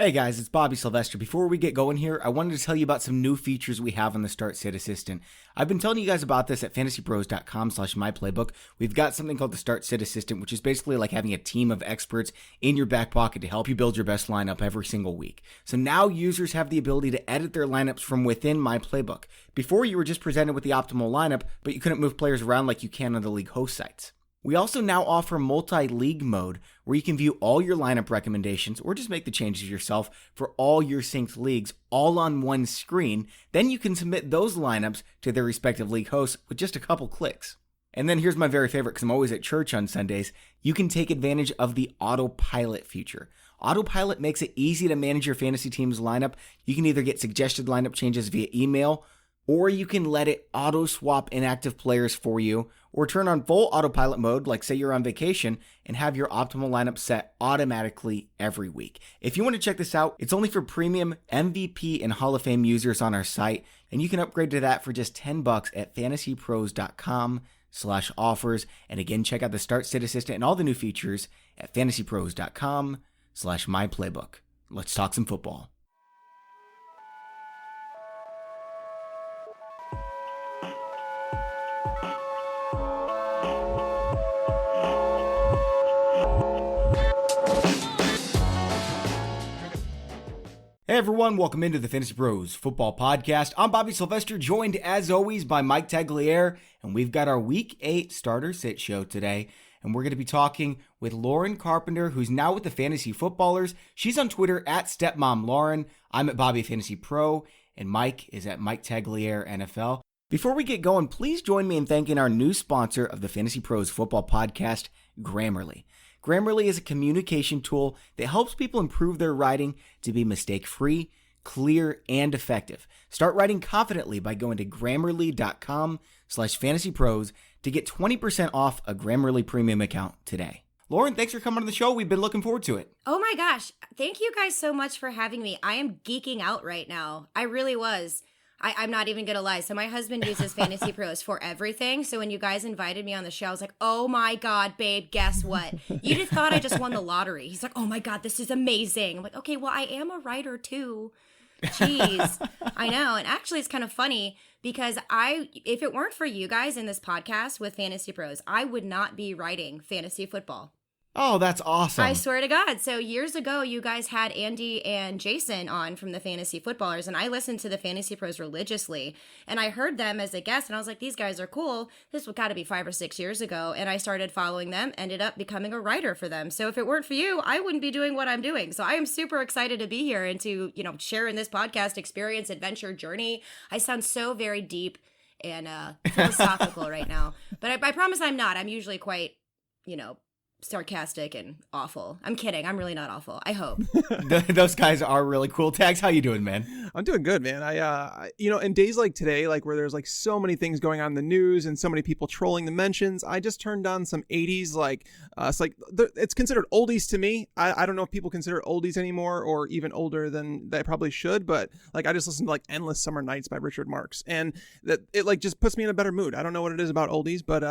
Hey guys, it's Bobby Sylvester. Before we get going here, I wanted to tell you about some new features we have on the Start Sit Assistant. I've been telling you guys about this at FantasyPros.com/myplaybook. We've got something called the Start Sit Assistant, which is basically like having a team of experts in your back pocket to help you build your best lineup every single week. So now users have the ability to edit their lineups from within my playbook. Before, you were just presented with the optimal lineup, but you couldn't move players around like you can on the league host sites. We also now offer multi-league mode where you can view all your lineup recommendations or just make the changes yourself for all your synced leagues all on one screen. Then you can submit those lineups to their respective league hosts with just a couple clicks. And then here's my very favorite because I'm always at church on Sundays. You can take advantage of the autopilot feature. Autopilot makes it easy to manage your fantasy team's lineup. You can either get suggested lineup changes via email, or you can let it auto-swap inactive players for you, or turn on full autopilot mode, like say you're on vacation, and have your optimal lineup set automatically every week. If you want to check this out, it's only for premium MVP and Hall of Fame users on our site, and you can upgrade to that for just $10 at FantasyPros.com/offers. And again, check out the Start Sit Assistant and all the new features at FantasyPros.com/myplaybook. Let's talk some football. Hey everyone, welcome into the Fantasy Pros Football Podcast. I'm Bobby Sylvester, joined as always by Mike Tagliere, and we've got our Week 8 Starter Sit show today. And we're going to be talking with Lauren Carpenter, who's now with the Fantasy Footballers. She's on Twitter at StepMomLauren. I'm at Bobby Fantasy Pro, and Mike is at Mike Tagliere NFL. Before we get going, please join me in thanking our new sponsor of the Fantasy Pros Football Podcast, Grammarly. Grammarly is a communication tool that helps people improve their writing to be mistake-free, clear, and effective. Start writing confidently by going to Grammarly.com/fantasypros to get 20% off a Grammarly premium account today. Lauren, thanks for coming on the show. We've been looking forward to it. Oh my gosh. Thank you guys so much for having me. I am geeking out right now. I really was. I'm not even going to lie. So my husband uses Fantasy Pros for everything. So when you guys invited me on the show, I was like, oh my God, babe, guess what? You just thought I just won the lottery. He's like, oh my God, this is amazing. I'm like, okay, well, I am a writer too. Jeez. I know. And actually, it's kind of funny because if it weren't for you guys in this podcast with Fantasy Pros, I would not be writing fantasy football. Oh, that's awesome. I swear to God. So years ago, you guys had Andy and Jason on from the Fantasy Footballers, and I listened to the Fantasy Pros religiously, and I heard them as a guest, and I was like, these guys are cool. This was got to be 5 or 6 years ago, and I started following them, ended up becoming a writer for them. So if it weren't for you, I wouldn't be doing what I'm doing. So I am super excited to be here and to, share in this podcast experience, adventure, journey. I sound so very deep and philosophical right now, but I promise I'm not. I'm usually quite, sarcastic and awful. I'm kidding. I'm really not awful. I hope. Those guys are really cool. Tags, how you doing, man? I'm doing good, man. I in days like today, like where there's like so many things going on in the news and so many people trolling the mentions, I just turned on some 80s, it's considered oldies to me. I don't know if people consider it oldies anymore or even older than they probably should, but like I just listened to like Endless Summer Nights by Richard Marx, and that it like just puts me in a better mood. I don't know what it is about oldies, but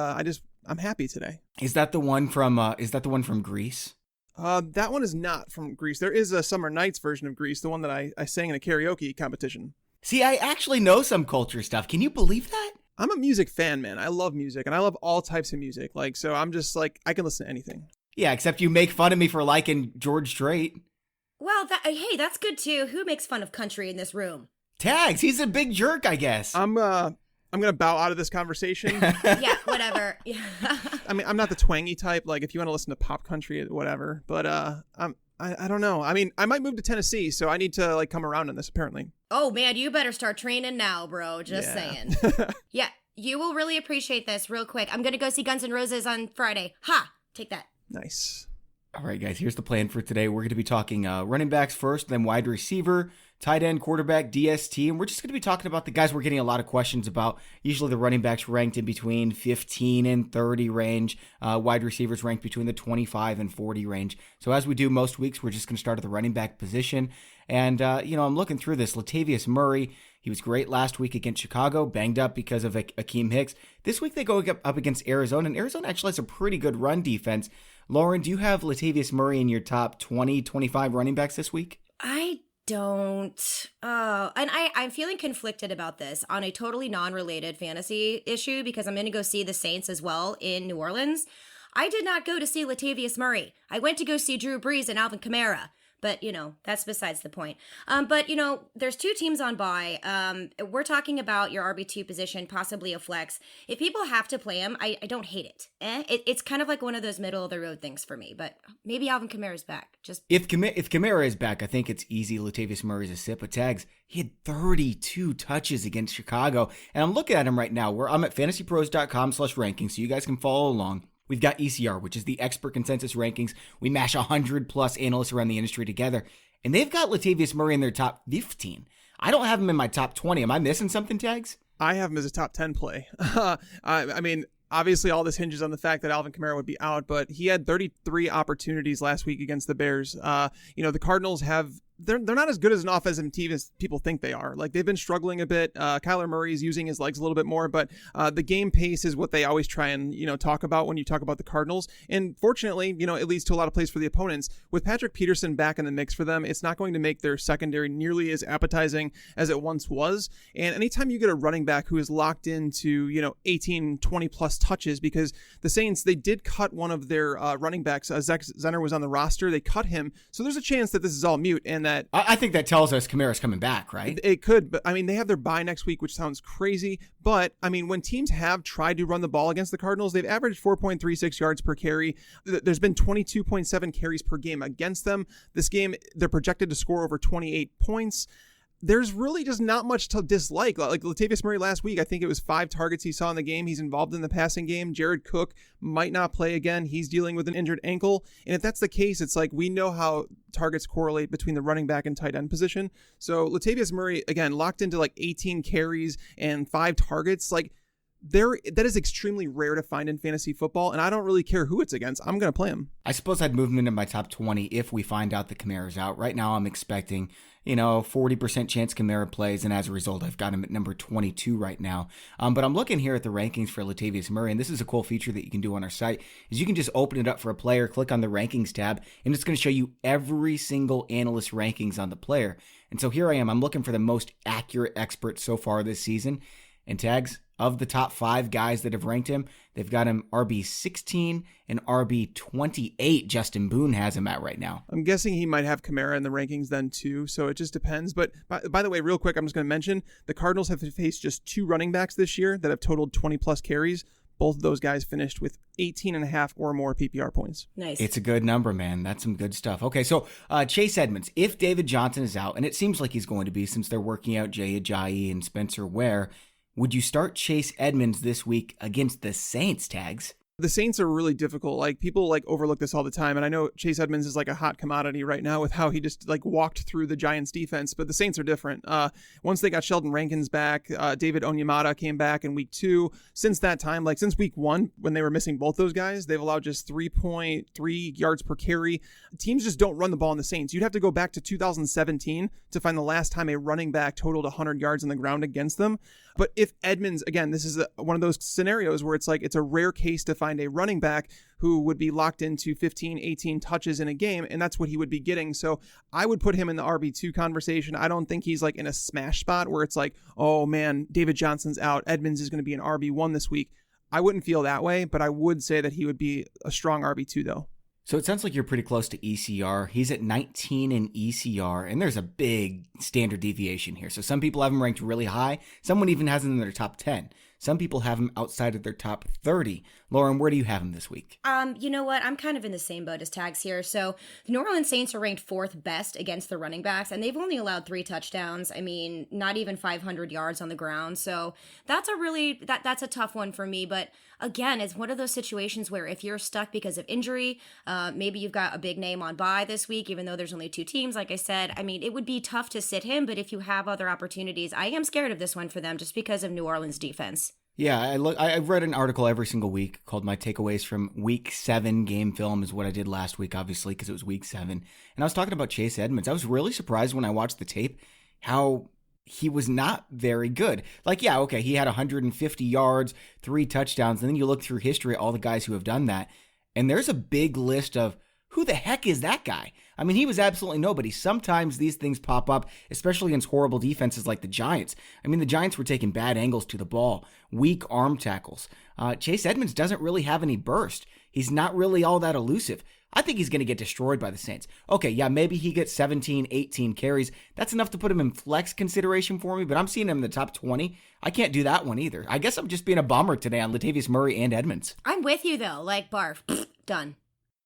I'm happy today. Is that the one from Grease? That one is not from Grease. There is a Summer Nights version of Grease, the one that I sang in a karaoke competition. See, I actually know some culture stuff. Can you believe that? I'm a music fan, man. I love music, and I love all types of music. Like, so I'm just like, I can listen to anything. Yeah, except you make fun of me for liking George Strait. Well, hey, that's good too. Who makes fun of country in this room? Tags. He's a big jerk, I guess. I'm going to bow out of this conversation. Yeah, whatever. Yeah. I mean, I'm not the twangy type. Like, if you want to listen to pop country, whatever. But I don't know. I mean, I might move to Tennessee, so I need to, like, come around on this, apparently. Oh, man, you better start training now, bro. Just saying. Yeah, you will really appreciate this real quick. I'm going to go see Guns N' Roses on Friday. Ha! Take that. Nice. All right, guys, here's the plan for today. We're going to be talking running backs first, then wide receiver, tight end, quarterback, DST, and we're just going to be talking about the guys we're getting a lot of questions about. Usually the running backs ranked in between 15 and 30 range, wide receivers ranked between the 25 and 40 range. So as we do most weeks, we're just going to start at the running back position. And, I'm looking through this. Latavius Murray, he was great last week against Chicago, banged up because of Akeem Hicks. This week they go up against Arizona, and Arizona actually has a pretty good run defense. Lauren, do you have Latavius Murray in your top 20, 25 running backs this week? I don't. And I'm feeling conflicted about this on a totally non-related fantasy issue because I'm going to go see the Saints as well in New Orleans. I did not go to see Latavius Murray. I went to go see Drew Brees and Alvin Kamara. But, that's besides the point. But, there's two teams on bye. We're talking about your RB2 position, possibly a flex. If people have to play him, I don't hate it. It's kind of like one of those middle-of-the-road things for me. But maybe Alvin Kamara's back. If Kamara is back, I think it's easy. Latavius Murray's a sit. But Tags, he had 32 touches against Chicago. And I'm looking at him right now. I'm at fantasypros.com/rankings, so you guys can follow along. We've got ECR, which is the expert consensus rankings. We mash 100 plus analysts around the industry together, and they've got Latavius Murray in their top 15. I don't have him in my top 20. Am I missing something, Tags? I have him as a top 10 play. I mean, obviously all this hinges on the fact that Alvin Kamara would be out, but he had 33 opportunities last week against the Bears. The Cardinals have... They're not as good as an offensive team as people think they are. Like, they've been struggling a bit. Kyler Murray is using his legs a little bit more, but the game pace is what they always try and, talk about when you talk about the Cardinals. And fortunately, it leads to a lot of plays for the opponents. With Patrick Peterson back in the mix for them, it's not going to make their secondary nearly as appetizing as it once was. And anytime you get a running back who is locked into, 18, 20 plus touches, because the Saints, they did cut one of their running backs. Zach Zenner was on the roster. They cut him. So there's a chance that this is all mute and that I think that tells us Kamara's coming back, right? It could, but they have their bye next week, which sounds crazy. But when teams have tried to run the ball against the Cardinals, they've averaged 4.36 yards per carry. There's been 22.7 carries per game against them. This game, they're projected to score over 28 points. There's really just not much to dislike. Like Latavius Murray last week, I think it was 5 targets he saw in the game. He's involved in the passing game. Jared Cook might not play again. He's dealing with an injured ankle. And if that's the case, it's like we know how targets correlate between the running back and tight end position. So Latavius Murray, again, locked into like 18 carries and 5 targets. Like, that is extremely rare to find in fantasy football, and I don't really care who it's against. I'm going to play him. I suppose I'd move him into my top 20 if we find out that Kamara's out. Right now, I'm expecting 40% chance Kamara plays, and as a result, I've got him at number 22 right now. But I'm looking here at the rankings for Latavius Murray, and this is a cool feature that you can do on our site, is you can just open it up for a player, click on the rankings tab, and it's going to show you every single analyst rankings on the player. And so here I am. I'm looking for the most accurate expert so far this season, and Tags, of the top 5 guys that have ranked him, they've got him RB16 and RB28. Justin Boone has him at right now. I'm guessing he might have Kamara in the rankings then too, so it just depends. But by the way, real quick, I'm just going to mention the Cardinals have faced just 2 running backs this year that have totaled 20 plus carries. Both of those guys finished with 18.5 or more PPR points. Nice. It's a good number, man. That's some good stuff. Okay, so Chase Edmonds, if David Johnson is out, and it seems like he's going to be since they're working out Jay Ajayi and Spencer Ware, would you start Chase Edmonds this week against the Saints, Tags? The Saints are really difficult. Like, people overlook this all the time. And I know Chase Edmonds is like a hot commodity right now with how he just walked through the Giants defense, but the Saints are different. Once they got Sheldon Rankins back, David Onyemata came back in week 2. Since that time, since week 1, when they were missing both those guys, they've allowed just 3.3 yards per carry. Teams just don't run the ball in the Saints. You'd have to go back to 2017 to find the last time a running back totaled 100 yards on the ground against them. But if Edmonds, again, this is one of those scenarios where it's a rare case to find a running back who would be locked into 15, 18 touches in a game, and that's what he would be getting. So I would put him in the RB2 conversation. I don't think he's in a smash spot where it's oh man, David Johnson's out, Edmonds is going to be an RB1 this week. I wouldn't feel that way, but I would say that he would be a strong RB2 though. So it sounds like you're pretty close to ECR. He's at 19 in ECR, and there's a big standard deviation here. So some people have him ranked really high. Someone even has him in their top 10. Some people have him outside of their top 30. Lauren, where do you have him this week? You know what? I'm kind of in the same boat as Tags here. So the New Orleans Saints are ranked 4th best against the running backs, and they've only allowed 3 touchdowns. I mean, not even 500 yards on the ground. So that's a tough one for me. But again, it's one of those situations where if you're stuck because of injury, maybe you've got a big name on bye this week, even though there's only 2 teams, like I said. I mean, it would be tough to sit him, but if you have other opportunities, I am scared of this one for them just because of New Orleans defense. Yeah, I've read an article every single week called My Takeaways from Week 7 Game Film is what I did last week, obviously, because it was Week 7. And I was talking about Chase Edmonds. I was really surprised when I watched the tape how he was not very good. He had 150 yards, 3 touchdowns, and then you look through history, all the guys who have done that, and there's a big list of Who the heck is that guy? I mean, he was absolutely nobody. Sometimes these things pop up, especially against horrible defenses like the Giants. I mean, the Giants were taking bad angles to the ball, weak arm tackles. Chase Edmonds doesn't really have any burst. He's not really all that elusive. I think he's going to get destroyed by the Saints. Okay, yeah, maybe he gets 17, 18 carries. That's enough to put him in flex consideration for me, but I'm seeing him in the top 20. I can't do that one either. I guess I'm just being a bomber today on Latavius Murray and Edmonds. I'm with you, though. Like, barf. Done.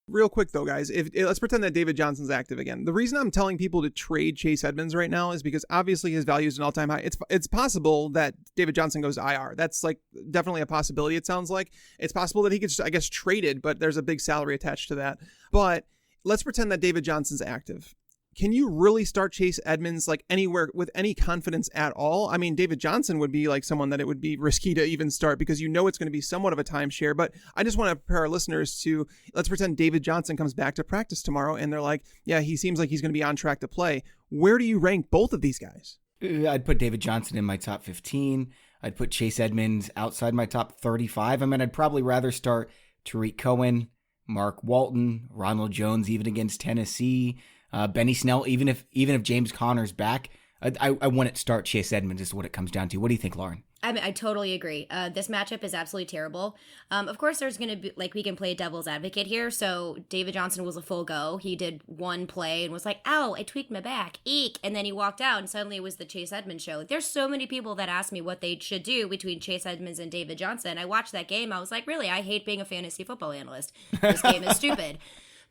Real quick, though, guys, let's pretend that David Johnson's active again. The reason I'm telling people to trade Chase Edmonds right now is because obviously his value is an all-time high. It's possible that David Johnson goes to IR. That's like definitely a possibility, it sounds like. It's possible that he gets, I guess, traded, but there's a big salary attached to that. But let's pretend that David Johnson's active. Can you really start Chase Edmonds like anywhere with any confidence at all? I mean, David Johnson would be like someone that it would be risky to even start because you know it's going to be somewhat of a timeshare. But I just want to prepare our listeners to, let's pretend David Johnson comes back to practice tomorrow and they're like, yeah, he seems like he's going to be on track to play. Where do you rank both of these guys? I'd put David Johnson in my top 15. I'd put Chase Edmonds outside my top 35. I mean, I'd probably rather start Tariq Cohen, Mark Walton, Ronald Jones, even against Tennessee. Benny Snell, even if James Conner's back, I wouldn't start Chase Edmonds is what it comes down to. What do you think, Lauren? I mean, I totally agree. This matchup is absolutely terrible. Of course, there's going to be, like, we can play devil's advocate here. So David Johnson was a full go. He did one play and was like, ow, I tweaked my back. Eek. And then he walked out and suddenly it was the Chase Edmonds show. Like, there's so many people that ask me what they should do between Chase Edmonds and David Johnson. I watched that game. I was like, really? I hate being a fantasy football analyst. This game is stupid.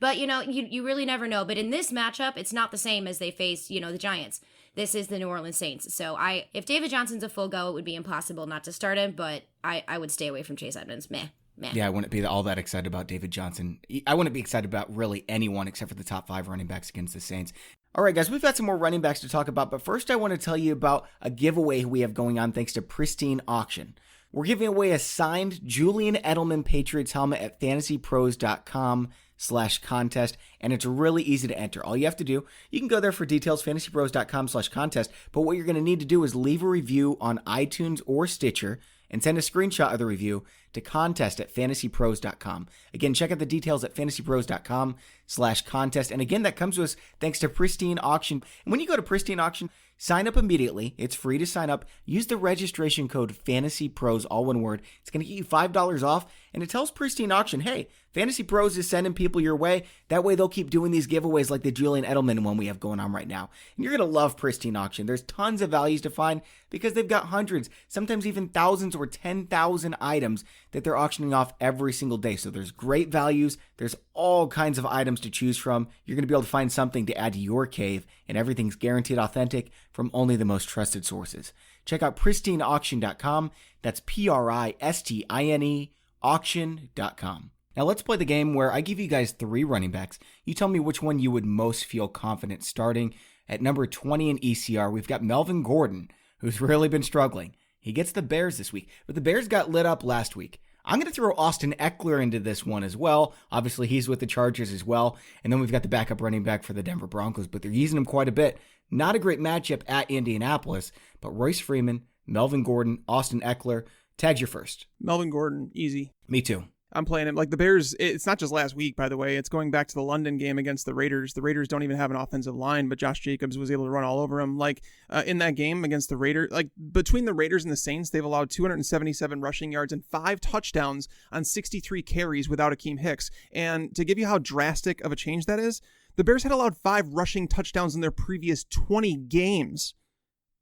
But, you really never know. But in this matchup, it's not the same as they face, the Giants. This is the New Orleans Saints. So if David Johnson's a full go, it would be impossible not to start him. But I would stay away from Chase Edmonds. Meh. Yeah, I wouldn't be all that excited about David Johnson. I wouldn't be excited about really anyone except for the top 5 running backs against the Saints. All right, guys, we've got some more running backs to talk about. But first, I want to tell you about a giveaway we have going on thanks to Pristine Auction. We're giving away a signed Julian Edelman Patriots helmet at fantasypros.com/contest, and it's really easy to enter. All you have to do, you can go there for details, fantasypros.com/contest, but what you're going to need to do is leave a review on iTunes or Stitcher and send a screenshot of the review to contest@fantasypros.com. Again, check out the details at fantasypros.com/contest. And again, that comes to us thanks to Pristine Auction. And when you go to Pristine Auction, sign up immediately. It's free to sign up. Use the registration code FANTASYPROS, all one word. It's going to get you $5 off. And it tells Pristine Auction, hey, Fantasy Pros is sending people your way. That way they'll keep doing these giveaways like the Julian Edelman one we have going on right now. And you're going to love Pristine Auction. There's tons of values to find because they've got hundreds, sometimes even thousands or 10,000 items that they're auctioning off every single day. So there's great values. There's all kinds of items to choose from. You're going to be able to find something to add to your cave, and everything's guaranteed authentic from only the most trusted sources. Check out pristineauction.com. That's PRISTINE auction.com. Now let's play the game where I give you guys 3 running backs. You tell me which one you would most feel confident starting. At number 20 in ECR, we've got Melvin Gordon, who's really been struggling. He gets the Bears this week, but the Bears got lit up last week. I'm going to throw Austin Ekeler into this one as well. Obviously, he's with the Chargers as well. And then we've got the backup running back for the Denver Broncos, but they're using him quite a bit. Not a great matchup at Indianapolis, but Royce Freeman, Melvin Gordon, Austin Ekeler. Tag's your first. Melvin Gordon, easy. Me too. I'm playing him. Like the Bears, it's not just last week, by the way. It's going back to the London game against the Raiders. The Raiders don't even have an offensive line, but Josh Jacobs was able to run all over him. Like in that game against the Raiders, like between the Raiders and the Saints, they've allowed 277 rushing yards and 5 touchdowns on 63 carries without Akeem Hicks. And to give you how drastic of a change that is, the Bears had allowed 5 rushing touchdowns in their previous 20 games.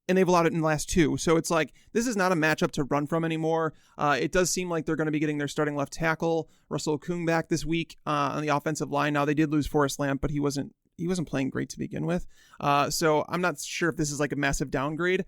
And they've allowed it in the last 2. So it's like, this is not a matchup to run from anymore. It does seem like they're going to be getting their starting left tackle, Russell Okung, back this week on the offensive line. Now, they did lose Forrest Lamp, but he wasn't playing great to begin with. So I'm not sure if this is like a massive downgrade.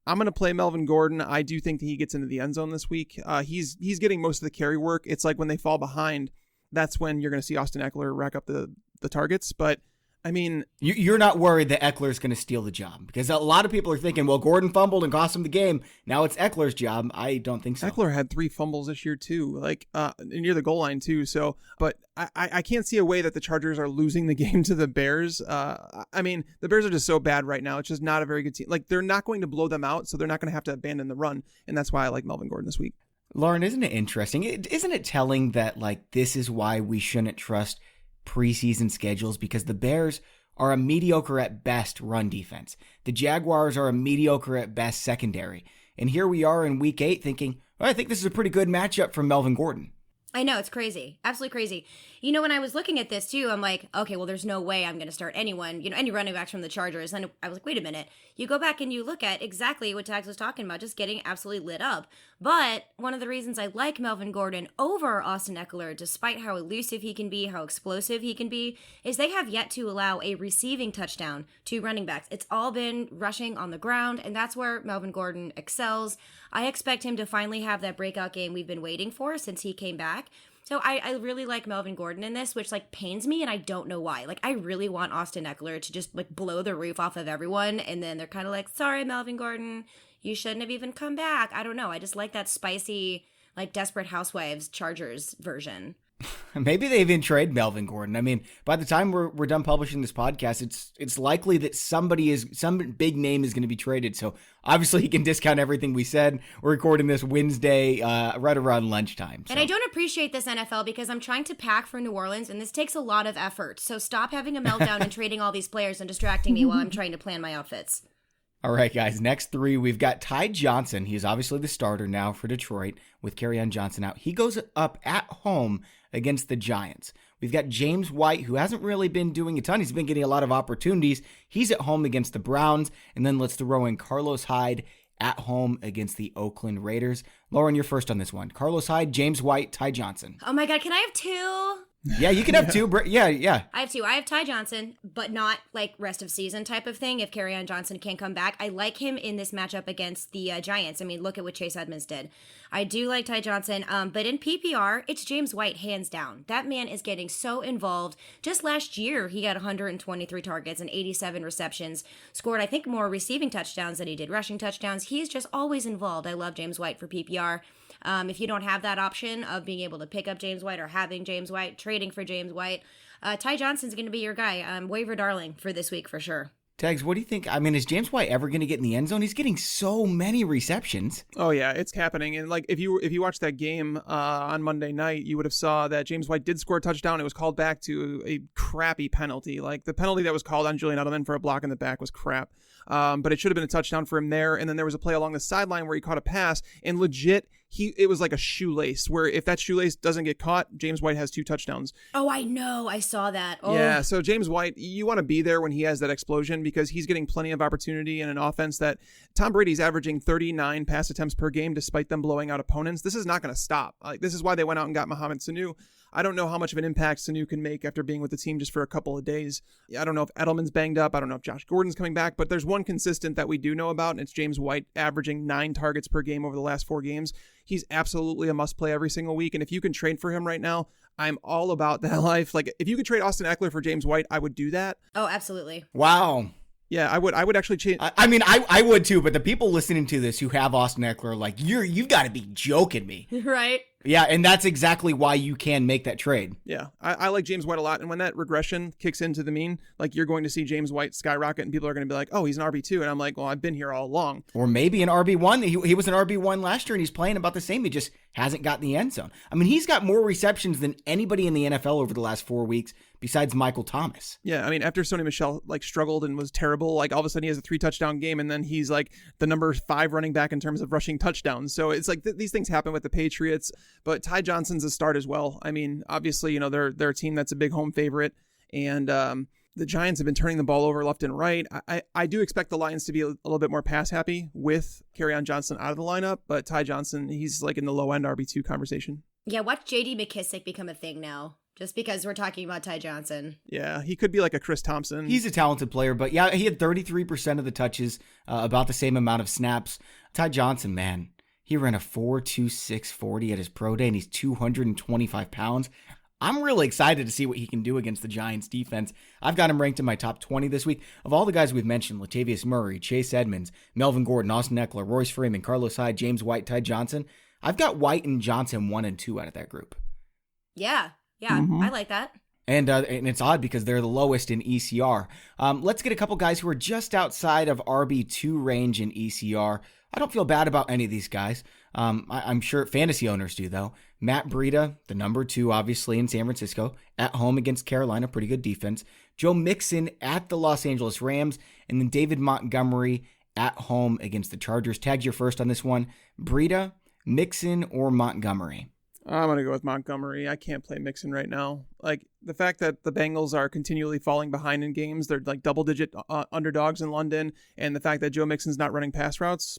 I'm going to play Melvin Gordon. I do think that he gets into the end zone this week. He's getting most of the carry work. It's like when they fall behind, that's when you're going to see Austin Ekeler rack up the targets. But I mean, you're not worried that Ekeler is going to steal the job, because a lot of people are thinking, well, Gordon fumbled and cost him the game. Now it's Eckler's job. I don't think so. Ekeler had 3 fumbles this year too, like near the goal line too. So, but I can't see a way that the Chargers are losing the game to the Bears. I mean, the Bears are just so bad right now. It's just not a very good team. Like, they're not going to blow them out, so they're not going to have to abandon the run, and that's why I like Melvin Gordon this week. Lauren, isn't it interesting? Isn't it telling that, like, this is why we shouldn't trust preseason schedules because the Bears are a mediocre at best run defense. The Jaguars are a mediocre at best secondary. And here we are in week 8 thinking, well, I think this is a pretty good matchup for Melvin Gordon. I know, it's crazy. Absolutely crazy. You know, when I was looking at this too, I'm like, okay, well, there's no way I'm going to start anyone, any running backs from the Chargers. And I was like, wait a minute. You go back and you look at exactly what Tags was talking about, just getting absolutely lit up. But one of the reasons I like Melvin Gordon over Austin Ekeler, despite how elusive he can be, how explosive he can be, is they have yet to allow a receiving touchdown to running backs. It's all been rushing on the ground, and that's where Melvin Gordon excels. I expect him to finally have that breakout game we've been waiting for since he came back. So I really like Melvin Gordon in this, which pains me, and I don't know why. I really want Austin Ekeler to just blow the roof off of everyone, and then they're kind of like, sorry, Melvin Gordon, you shouldn't have even come back. I don't know. I just like that spicy, Desperate Housewives Chargers version. Maybe they even trade Melvin Gordon. I mean, by the time we're done publishing this podcast, it's likely that some big name is going to be traded. So obviously he can discount everything we said. We're recording this Wednesday, right around lunchtime. So. And I don't appreciate this, NFL, because I'm trying to pack for New Orleans, and this takes a lot of effort. So stop having a meltdown and trading all these players and distracting me while I'm trying to plan my outfits. All right, guys, next 3, we've got Ty Johnson. He's obviously the starter now for Detroit with Kerryon Johnson out. He goes up at home against the Giants. We've got James White, who hasn't really been doing a ton. He's been getting a lot of opportunities. He's at home against the Browns. And then let's throw in Carlos Hyde at home against the Oakland Raiders. Lauren, you're first on this one. Carlos Hyde, James White, Ty Johnson. Oh my God, can I have 2? Yeah, you can have 2. Yeah. I have 2. I have Ty Johnson, but not rest of season type of thing. If Kerryon Johnson can't come back, I like him in this matchup against the Giants. I mean, look at what Chase Edmonds did. I do like Ty Johnson, but in PPR, it's James White hands down. That man is getting so involved. Just last year, he got 123 targets and 87 receptions, scored, I think, more receiving touchdowns than he did rushing touchdowns. He's just always involved. I love James White for PPR. If you don't have that option of being able to pick up James White or having James White, trading for James White, Ty Johnson's going to be your guy. Waiver darling for this week for sure. Tags, what do you think? I mean, is James White ever going to get in the end zone? He's getting so many receptions. Oh yeah, it's happening. And if you watched that game on Monday night, you would have saw that James White did score a touchdown. It was called back to a crappy penalty. The penalty that was called on Julian Edelman for a block in the back was crap. But it should have been a touchdown for him there. And then there was a play along the sideline where he caught a pass, and legit, it was like a shoelace, where if that shoelace doesn't get caught, James White has 2 touchdowns. Oh, I know. I saw that. Oh. Yeah, so James White, you want to be there when he has that explosion, because he's getting plenty of opportunity in an offense that Tom Brady's averaging 39 pass attempts per game despite them blowing out opponents. This is not going to stop. This is why they went out and got Mohamed Sanu. I don't know how much of an impact Sanu can make after being with the team just for a couple of days. I don't know if Edelman's banged up. I don't know if Josh Gordon's coming back, but there's one consistent that we do know about, and it's James White averaging 9 targets per game over the last 4 games. He's absolutely a must play every single week. And if you can trade for him right now, I'm all about that life. If you could trade Austin Ekeler for James White, I would do that. Oh, absolutely. Wow. Yeah, I would actually change. I would too, but the people listening to this who have Austin Ekeler are you've got to be joking me. Right. Yeah, and that's exactly why you can make that trade. Yeah, I like James White a lot. And when that regression kicks into the mean, you're going to see James White skyrocket, and people are going to be like, oh, he's an RB2. And I'm like, well, I've been here all along. Or maybe an RB1. He was an RB1 last year, and he's playing about the same. He just hasn't gotten the end zone. I mean, he's got more receptions than anybody in the NFL over the last 4 weeks besides Michael Thomas. Yeah, I mean, after Sony Michel struggled and was terrible, all of a sudden he has a 3-touchdown game, and then he's the number 5 running back in terms of rushing touchdowns. So it's these things happen with the Patriots, but Ty Johnson's a start as well. I mean, obviously, they're a team that's a big home favorite, and the Giants have been turning the ball over left and right. I do expect the Lions to be a little bit more pass happy with Kerryon Johnson out of the lineup, but Ty Johnson, he's in the low end RB2 conversation. Yeah, watch J.D. McKissick become a thing now, just because we're talking about Ty Johnson. Yeah, he could be like a Chris Thompson. He's a talented player, but yeah, he had 33% of the touches, about the same amount of snaps. Ty Johnson, man, he ran a 4.26 40 at his pro day, and he's 225 pounds. I'm really excited to see what he can do against the Giants defense. I've got him ranked in my top 20 this week. Of all the guys we've mentioned, Latavius Murray, Chase Edmonds, Melvin Gordon, Austin Ekeler, Royce Freeman, Carlos Hyde, James White, Ty Johnson, I've got White and Johnson 1 and 2 out of that group. Yeah, I like that. And it's odd because they're the lowest in ECR. Let's get a couple guys who are just outside of RB2 range in ECR. I don't feel bad about any of these guys. I'm sure fantasy owners do, though. Matt Breida, the number 2, obviously, in San Francisco, at home against Carolina, pretty good defense. Joe Mixon at the Los Angeles Rams, and then David Montgomery at home against the Chargers. Tags, your first on this one. Breida, Mixon, or Montgomery? I'm going to go with Montgomery. I can't play Mixon right now. Like, the fact that the Bengals are continually falling behind in games, they're like double-digit underdogs in London, and the fact that Joe Mixon's not running pass routes,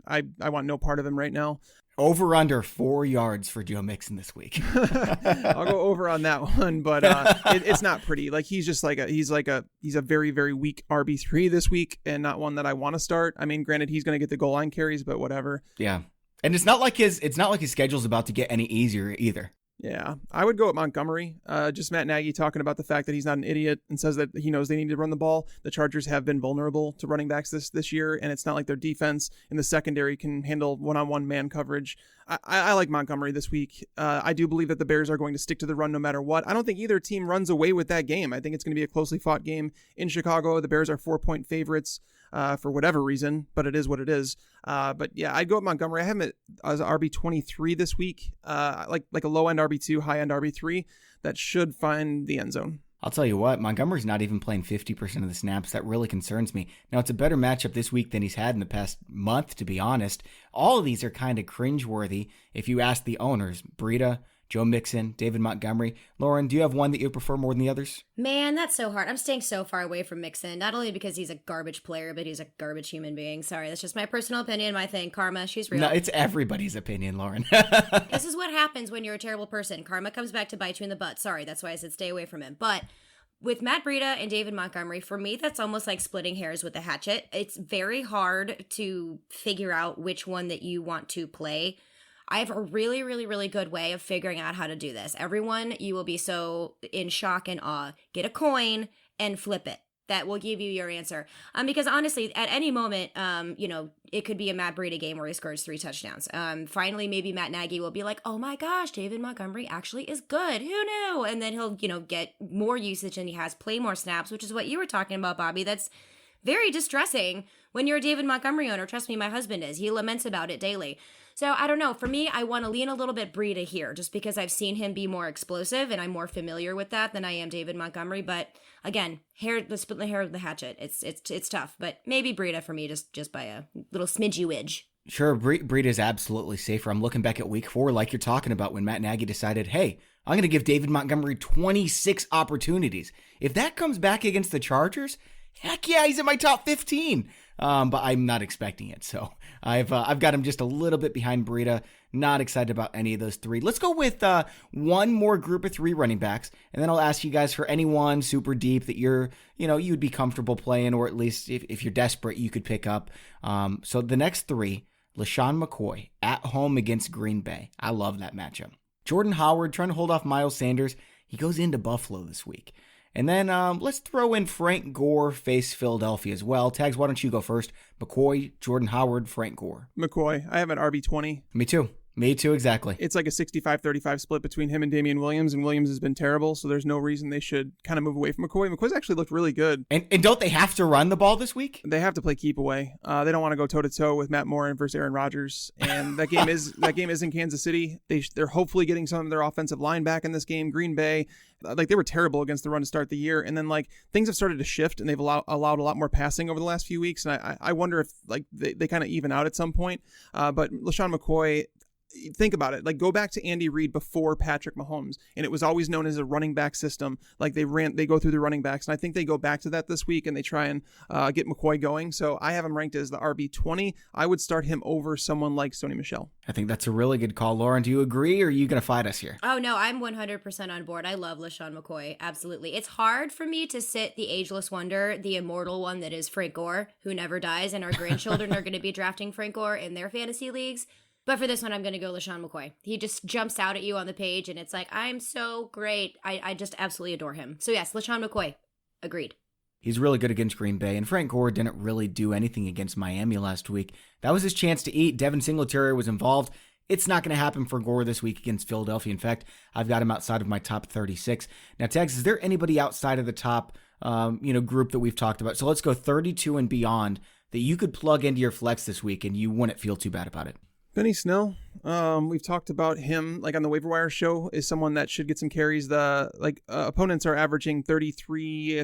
I want no part of him right now. Over under 4 yards for Joe Mixon this week. I'll go over on that one, but it's not pretty. Like, he's a very, very weak RB3 this week, and not one that I want to start. I mean, granted, he's going to get the goal line carries, but whatever. Yeah. And it's not like his schedule's about to get any easier either. Yeah, I would go with Montgomery. Just Matt Nagy talking about the fact that he's not an idiot and says that he knows they need to run the ball. The Chargers have been vulnerable to running backs this year, and it's not like their defense in the secondary can handle one-on-one man coverage. I like Montgomery this week. I do believe that the Bears are going to stick to the run no matter what. I don't think either team runs away with that game. I think it's going to be a closely fought game in Chicago. The Bears are 4-point favorites for whatever reason, but it is what it is. But yeah, I'd go with Montgomery. I have him as RB23 this week, like a low-end RB2, high-end RB3 that should find the end zone. I'll tell you what, Montgomery's not even playing 50% of the snaps. That really concerns me. Now, it's a better matchup this week than he's had in the past month, to be honest. All of these are kind of cringeworthy if you ask the owners. Breida, Joe Mixon, David Montgomery. Lauren, do you have one that you prefer more than the others? Man, that's so hard. I'm staying so far away from Mixon, not only because he's a garbage player, but he's a garbage human being. Sorry, that's just my personal opinion, my thing. Karma, she's real. No, it's everybody's opinion, Lauren. This is what happens when you're a terrible person. Karma comes back to bite you in the butt. Sorry, that's why I said stay away from him. But with Matt Breida and David Montgomery, for me, that's almost like splitting hairs with a hatchet. It's very hard to figure out which one that you want to play. I have a really, really, really good way of figuring out how to do this. Everyone, you will be so in shock and awe. Get a coin and flip it. That will give you your answer. Because honestly, at any moment, it could be a Matt Breida game where he scores 3 touchdowns. Finally, maybe Matt Nagy will be like, oh my gosh, David Montgomery actually is good. Who knew? And then he'll, get more usage than he has, play more snaps, which is what you were talking about, Bobby. That's very distressing when you're a David Montgomery owner. Trust me, my husband is. He laments about it daily. So I don't know. For me, I want to lean a little bit Breida here just because I've seen him be more explosive and I'm more familiar with that than I am David Montgomery. But again, let's split the hair of the hatchet. It's tough, but maybe Breida for me just by a little smidgy-widge. Sure, Breida is absolutely safer. I'm looking back at week 4 like you're talking about when Matt Nagy decided, hey, I'm going to give David Montgomery 26 opportunities. If that comes back against the Chargers, heck yeah, he's in my top 15. But I'm not expecting it. So I've got him just a little bit behind Breida. Not excited about any of those 3. Let's go with one more group of 3 running backs. And then I'll ask you guys for anyone super deep that you'd be comfortable playing, or at least if you're desperate, you could pick up. So the next 3, LeSean McCoy at home against Green Bay. I love that matchup. Jordan Howard trying to hold off Miles Sanders. He goes into Buffalo this week. And then let's throw in Frank Gore face Philadelphia as well. Tags, why don't you go first? McCoy, Jordan Howard, Frank Gore. McCoy. I have an RB20. Me too, exactly. It's like a 65-35 split between him and Damian Williams, and Williams has been terrible, so there's no reason they should kind of move away from McCoy. McCoy's actually looked really good. And don't they have to run the ball this week? They have to play keep away. They don't want to go toe-to-toe with Matt Moore versus Aaron Rodgers, and that game is in Kansas City. They're hopefully getting some of their offensive line back in this game. Green Bay, they were terrible against the run to start the year, and then things have started to shift, and they've allowed a lot more passing over the last few weeks, and I wonder if they kind of even out at some point. But LeSean McCoy, think about it. Go back to Andy Reid before Patrick Mahomes, and it was always known as a running back system. They go through the running backs, and I think they go back to that this week, and they try and get McCoy going. So I have him ranked as the RB20. I would start him over someone like Sony Michel. I think that's a really good call. Lauren, do you agree, or are you going to fight us here? Oh, no, I'm 100% on board. I love LeSean McCoy. Absolutely. It's hard for me to sit the ageless wonder, the immortal one that is Frank Gore, who never dies, and our grandchildren are going to be drafting Frank Gore in their fantasy leagues. But for this one, I'm going to go LeSean McCoy. He just jumps out at you on the page, and it's like, I'm so great. I just absolutely adore him. So yes, LeSean McCoy. Agreed. He's really good against Green Bay, and Frank Gore didn't really do anything against Miami last week. That was his chance to eat. Devin Singletary was involved. It's not going to happen for Gore this week against Philadelphia. In fact, I've got him outside of my top 36. Now, Tags, is there anybody outside of the top group that we've talked about? So let's go 32 and beyond that you could plug into your flex this week, and you wouldn't feel too bad about it. Benny Snell, we've talked about him like on the waiver wire show, is someone that should get some carries. Opponents are averaging 33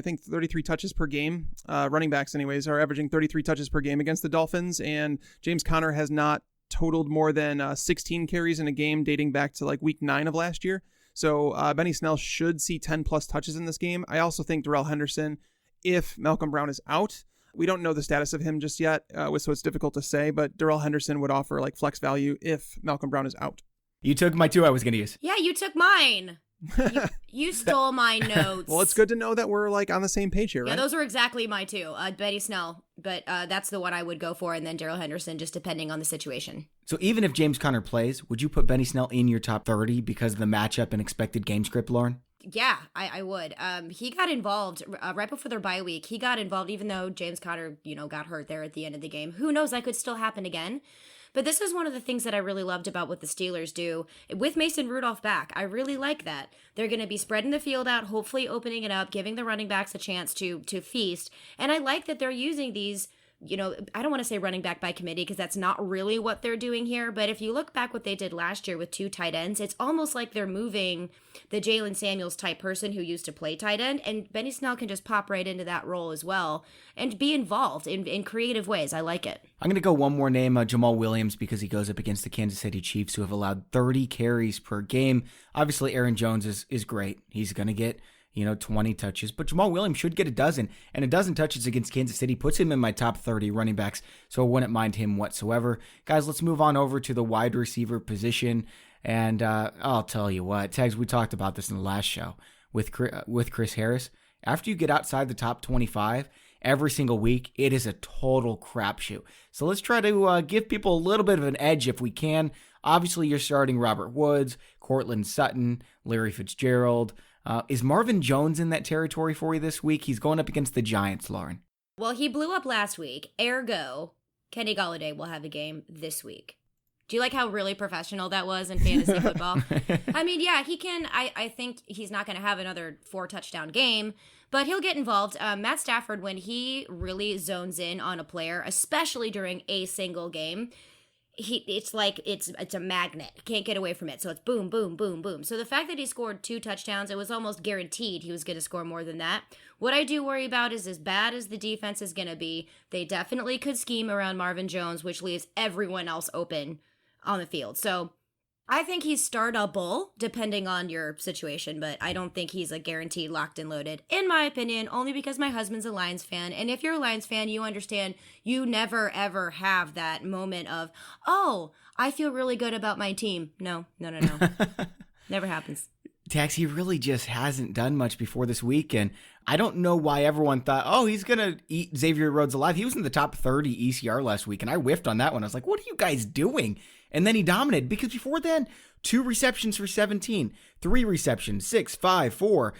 touches per game. Running backs anyways are averaging 33 touches per game against the Dolphins, and James Conner has not totaled more than 16 carries in a game dating back to like week 9 of last year. So Benny Snell should see 10 plus touches in this game. I also think Darrell Henderson, if Malcolm Brown is out, we don't know the status of him just yet, so it's difficult to say, but Darrell Henderson would offer like flex value if Malcolm Brown is out. You took my 2 I was going to use. Yeah, you took mine. You stole my notes. Well, it's good to know that we're like on the same page here, right? Yeah, those are exactly my 2. Benny Snell, but that's the one I would go for, and then Darrell Henderson, just depending on the situation. So even if James Conner plays, would you put Benny Snell in your top 30 because of the matchup and expected game script, Lauren? Yeah, I would. He got involved right before their bye week. He got involved even though James Conner, got hurt there at the end of the game. Who knows? That could still happen again. But this is one of the things that I really loved about what the Steelers do with Mason Rudolph back. I really like that. They're going to be spreading the field out, hopefully opening it up, giving the running backs a chance to feast. And I like that they're using these, I don't want to say running back by committee because that's not really what they're doing here. But if you look back what they did last year with 2 tight ends, it's almost like they're moving the Jalen Samuels type person who used to play tight end. And Benny Snell can just pop right into that role as well and be involved in creative ways. I like it. I'm going to go one more name, Jamaal Williams, because he goes up against the Kansas City Chiefs, who have allowed 30 carries per game. Obviously, Aaron Jones is great. He's going to get 20 touches, but Jamaal Williams should get a dozen, and a dozen touches against Kansas City puts him in my top 30 running backs, so I wouldn't mind him whatsoever. Guys, let's move on over to the wide receiver position, and I'll tell you what, Tags, we talked about this in the last show with Chris Harris. After you get outside the top 25, every single week, it is a total crapshoot. So let's try to give people a little bit of an edge if we can. Obviously, you're starting Robert Woods, Cortland Sutton, Larry Fitzgerald. Is Marvin Jones in that territory for you this week? He's going up against the Giants, Lauren. Well, he blew up last week. Ergo, Kenny Golladay will have a game this week. Do you like how really professional that was in fantasy football? I mean, yeah, he can. I think he's not going to have another 4-touchdown game, but he'll get involved. Matt Stafford, when he really zones in on a player, especially during a single game, it's like it's a magnet. Can't get away from it. So it's boom, boom, boom, boom. So the fact that he scored 2 touchdowns, it was almost guaranteed he was going to score more than that. What I do worry about is, as bad as the defense is going to be, they definitely could scheme around Marvin Jones, which leaves everyone else open on the field. So I think he's startable depending on your situation, but I don't think he's a guaranteed locked and loaded, in my opinion, only because my husband's a Lions fan. And if you're a Lions fan, you understand you never, ever have that moment of, oh, I feel really good about my team. No. Never happens. Tax, he really just hasn't done much before this week, and I don't know why everyone thought, oh, he's going to eat Xavier Rhodes alive. He was in the top 30 ECR last week, and I whiffed on that one. I was like, what are you guys doing? And then he dominated, because before then, 2 receptions for 17, 3 receptions, 6, 5, 4.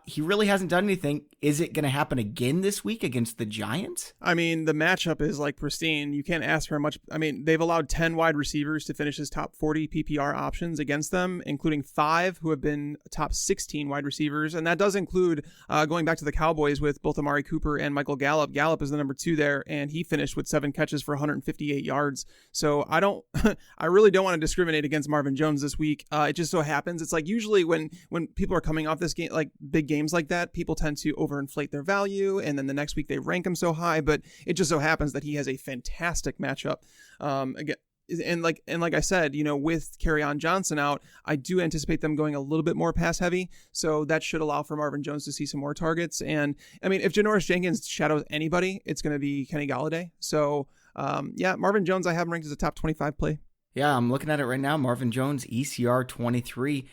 He really hasn't done anything. Is it going to happen again this week against the Giants? I mean, the matchup is like pristine. You can't ask for much. I mean, they've allowed 10 wide receivers to finish as top 40 PPR options against them, including 5 who have been top 16 wide receivers. And that does include going back to the Cowboys with both Amari Cooper and Michael Gallup. Gallup is the number 2 there, and he finished with 7 catches for 158 yards. So I really don't want to discriminate against Marvin Jones this week. It just so happens. It's like usually when people are coming off this game, like big games like that, people tend to overinflate their value, and then the next week they rank him so high. But it just so happens that he has a fantastic matchup. Again, and like I said, with Kerryon Johnson out, I do anticipate them going a little bit more pass heavy. So that should allow for Marvin Jones to see some more targets. And I mean, if Janoris Jenkins shadows anybody, it's going to be Kenny Golladay. So Marvin Jones I have ranked as a top 25 play. Yeah, I'm looking at it right now. Marvin Jones, ECR 23.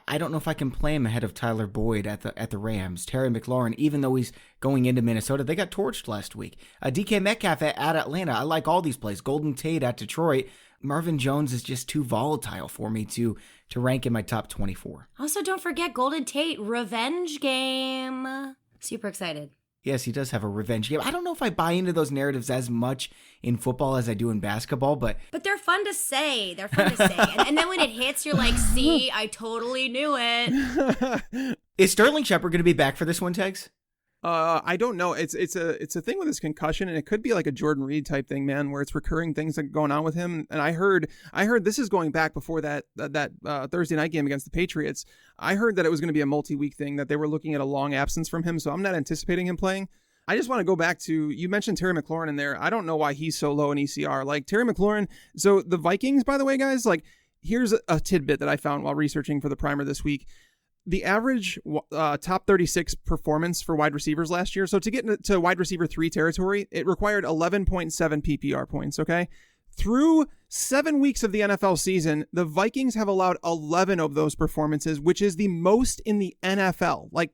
I don't know if I can play him ahead of Tyler Boyd at the Rams. Terry McLaurin, even though he's going into Minnesota, they got torched last week. DK Metcalf at Atlanta. I like all these plays. Golden Tate at Detroit. Marvin Jones is just too volatile for me to rank in my top 24. Also, don't forget Golden Tate, revenge game. Super excited. Yes, he does have a revenge game. I don't know if I buy into those narratives as much in football as I do in basketball, but they're fun to say. And then when it hits, you're like, see, I totally knew it. Is Sterling Shepard going to be back for this one, Tegs? I don't know. It's a thing with his concussion, and it could be like a Jordan Reed type thing, man, where it's recurring things that are going on with him. And I heard this is going back before that Thursday night game against the Patriots. I heard that it was going to be a multi-week thing, that they were looking at a long absence from him. So I'm not anticipating him playing. I just want to go back to, you mentioned Terry McLaurin in there. I don't know why he's so low in ECR. Like Terry McLaurin. So the Vikings, by the way, guys, like here's a tidbit that I found while researching for the primer this week. The average top 36 performance for wide receivers last year. So to get into wide receiver 3 territory, it required 11.7 PPR points. Okay. Through 7 weeks of the NFL season, the Vikings have allowed 11 of those performances, which is the most in the NFL. Like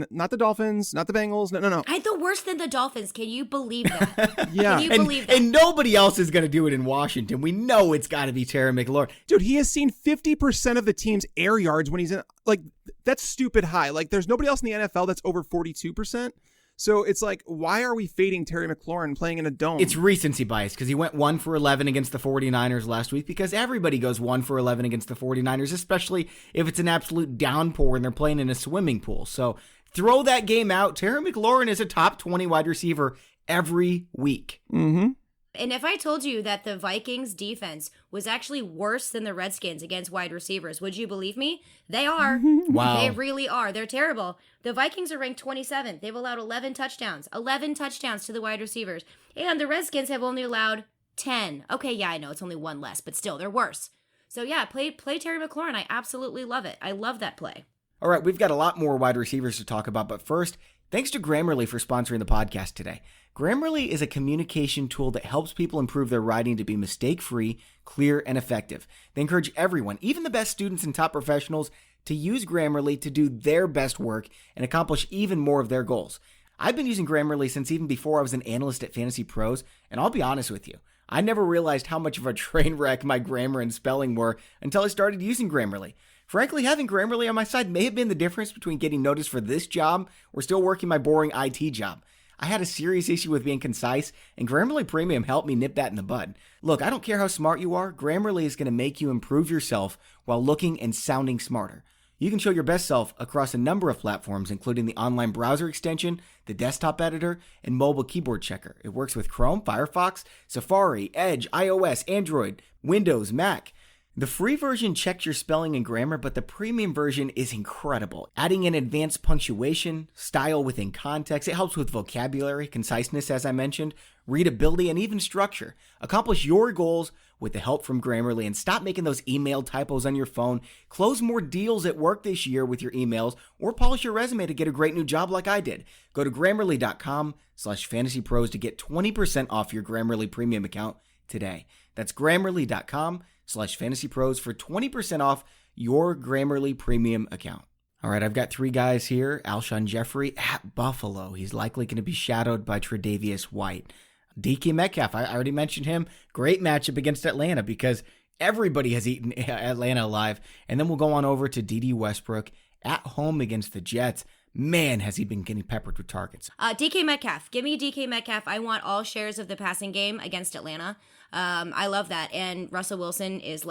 not the Dolphins, not the Bengals. No. I had the worse than the Dolphins. Can you believe that? Yeah. Can you believe that? And nobody else is going to do it in Washington. We know it's got to be Terry McLaurin. Dude, he has seen 50% of the team's air yards when he's in, like, that's stupid high. Like, there's nobody else in the NFL that's over 42%. So it's like, why are we fading Terry McLaurin playing in a dome? It's recency bias because he went 1 for 11 against the 49ers last week, because everybody goes 1 for 11 against the 49ers, especially if it's an absolute downpour and they're playing in a swimming pool. So throw that game out. Terry McLaurin is a top 20 wide receiver every week. Mm-hmm. And if I told you that the Vikings defense was actually worse than the Redskins against wide receivers, would you believe me? They are. Wow. They really are. They're terrible. The Vikings are ranked 27th. They've allowed 11 touchdowns to the wide receivers. And the Redskins have only allowed 10. Okay, yeah, I know it's only one less, but still, they're worse. So yeah, play Terry McLaurin. I absolutely love it. I love that play. All right, we've got a lot more wide receivers to talk about, but first, thanks to Grammarly for sponsoring the podcast today. Grammarly is a communication tool that helps people improve their writing to be mistake-free, clear, and effective. They encourage everyone, even the best students and top professionals, to use Grammarly to do their best work and accomplish even more of their goals. I've been using Grammarly since even before I was an analyst at FantasyPros, and I'll be honest with you, I never realized how much of a train wreck my grammar and spelling were until I started using Grammarly. Frankly, having Grammarly on my side may have been the difference between getting noticed for this job or still working my boring IT job. I had a serious issue with being concise, and Grammarly Premium helped me nip that in the bud. Look, I don't care how smart you are, Grammarly is going to make you improve yourself while looking and sounding smarter. You can show your best self across a number of platforms, including the online browser extension, the desktop editor, and mobile keyboard checker. It works with Chrome, Firefox, Safari, Edge, iOS, Android, Windows, Mac. The free version checks your spelling and grammar, but the premium version is incredible. Adding in advanced punctuation, style within context, it helps with vocabulary, conciseness, as I mentioned, readability, and even structure. Accomplish your goals with the help from Grammarly and stop making those email typos on your phone. Close more deals at work this year with your emails, or polish your resume to get a great new job like I did. Go to Grammarly.com/FantasyPros to get 20% off your Grammarly premium account today. That's Grammarly.com/FantasyPros for 20% off your Grammarly premium account. All right, I've got 3 guys here. Alshon Jeffrey at Buffalo. He's likely going to be shadowed by Tre'Davious White. DK Metcalf, I already mentioned him. Great matchup against Atlanta because everybody has eaten Atlanta alive. And then we'll go on over to D.D. Westbrook at home against the Jets. Man, has he been getting peppered with targets. DK Metcalf. Give me DK Metcalf. I want all shares of the passing game against Atlanta. I love that. And Russell Wilson is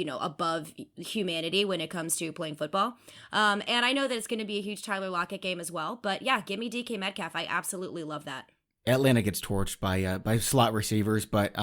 above humanity when it comes to playing football. And I know that it's going to be a huge Tyler Lockett game as well. But yeah, give me DK Metcalf. I absolutely love that. Atlanta gets torched by slot receivers, but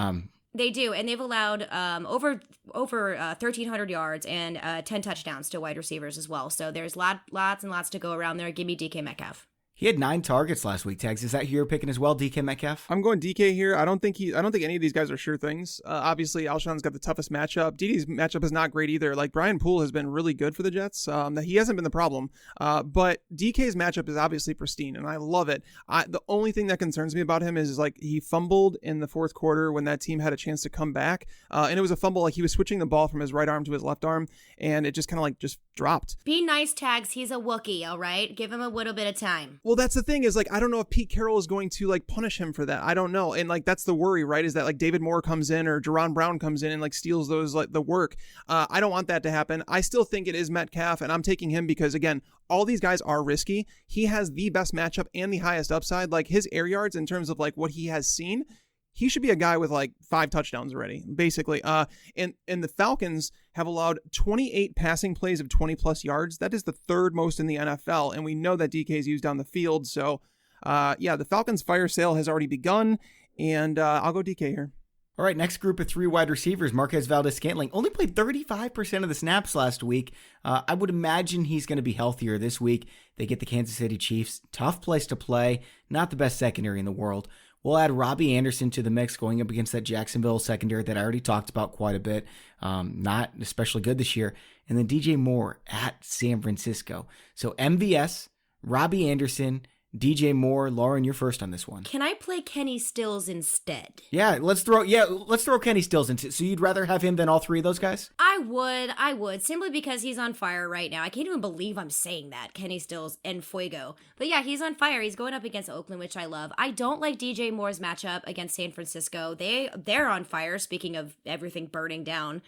they do, and they've allowed over 1,300 yards and 10 touchdowns to wide receivers as well. So there's lots and lots to go around there. Give me DK Metcalf. He had 9 targets last week, Tags. Is that who you're picking as well, DK Metcalf? I'm going DK here. I don't think any of these guys are sure things. Obviously, Alshon's got the toughest matchup. DD's matchup is not great either. Like, Brian Poole has been really good for the Jets. He hasn't been the problem. But DK's matchup is obviously pristine, and I love it. The only thing that concerns me about him is like he fumbled in the fourth quarter when that team had a chance to come back. And it was a fumble. Like, he was switching the ball from his right arm to his left arm, and it just kind of just dropped. Be nice, Tags. He's a Wookiee, all right? Give him a little bit of time. Well, that's the thing is, I don't know if Pete Carroll is going to punish him for that. I don't know. And that's the worry, right? Is that David Moore comes in or Jerron Brown comes in and steals those the work. I don't want that to happen. I still think it is Metcalf, and I'm taking him because, again, all these guys are risky. He has the best matchup and the highest upside. His air yards in terms of what he has seen, he should be a guy with like 5 touchdowns already, basically. And the Falcons have allowed 28 passing plays of 20 plus yards. That is the 3rd most in the NFL. And we know that DK is used down the field. So the Falcons fire sale has already begun, and I'll go DK here. All right, next group of 3 wide receivers. Marquez Valdes-Scantling only played 35% of the snaps last week. I would imagine he's going to be healthier this week. They get the Kansas City Chiefs. Tough place to play. Not the best secondary in the world. We'll add Robby Anderson to the mix going up against that Jacksonville secondary that I already talked about quite a bit. Not especially good this year. And then DJ Moore at San Francisco. So MVS, Robby Anderson, DJ Moore. Lauren, you're first on this one. Can I play Kenny Stills instead? Yeah, let's throw Kenny Stills into. So you'd rather have him than all 3 of those guys? I would, simply because he's on fire right now. I can't even believe I'm saying that, Kenny Stills and Fuego. But yeah, he's on fire. He's going up against Oakland, which I love. I don't like DJ Moore's matchup against San Francisco. They're on fire, speaking of everything burning down.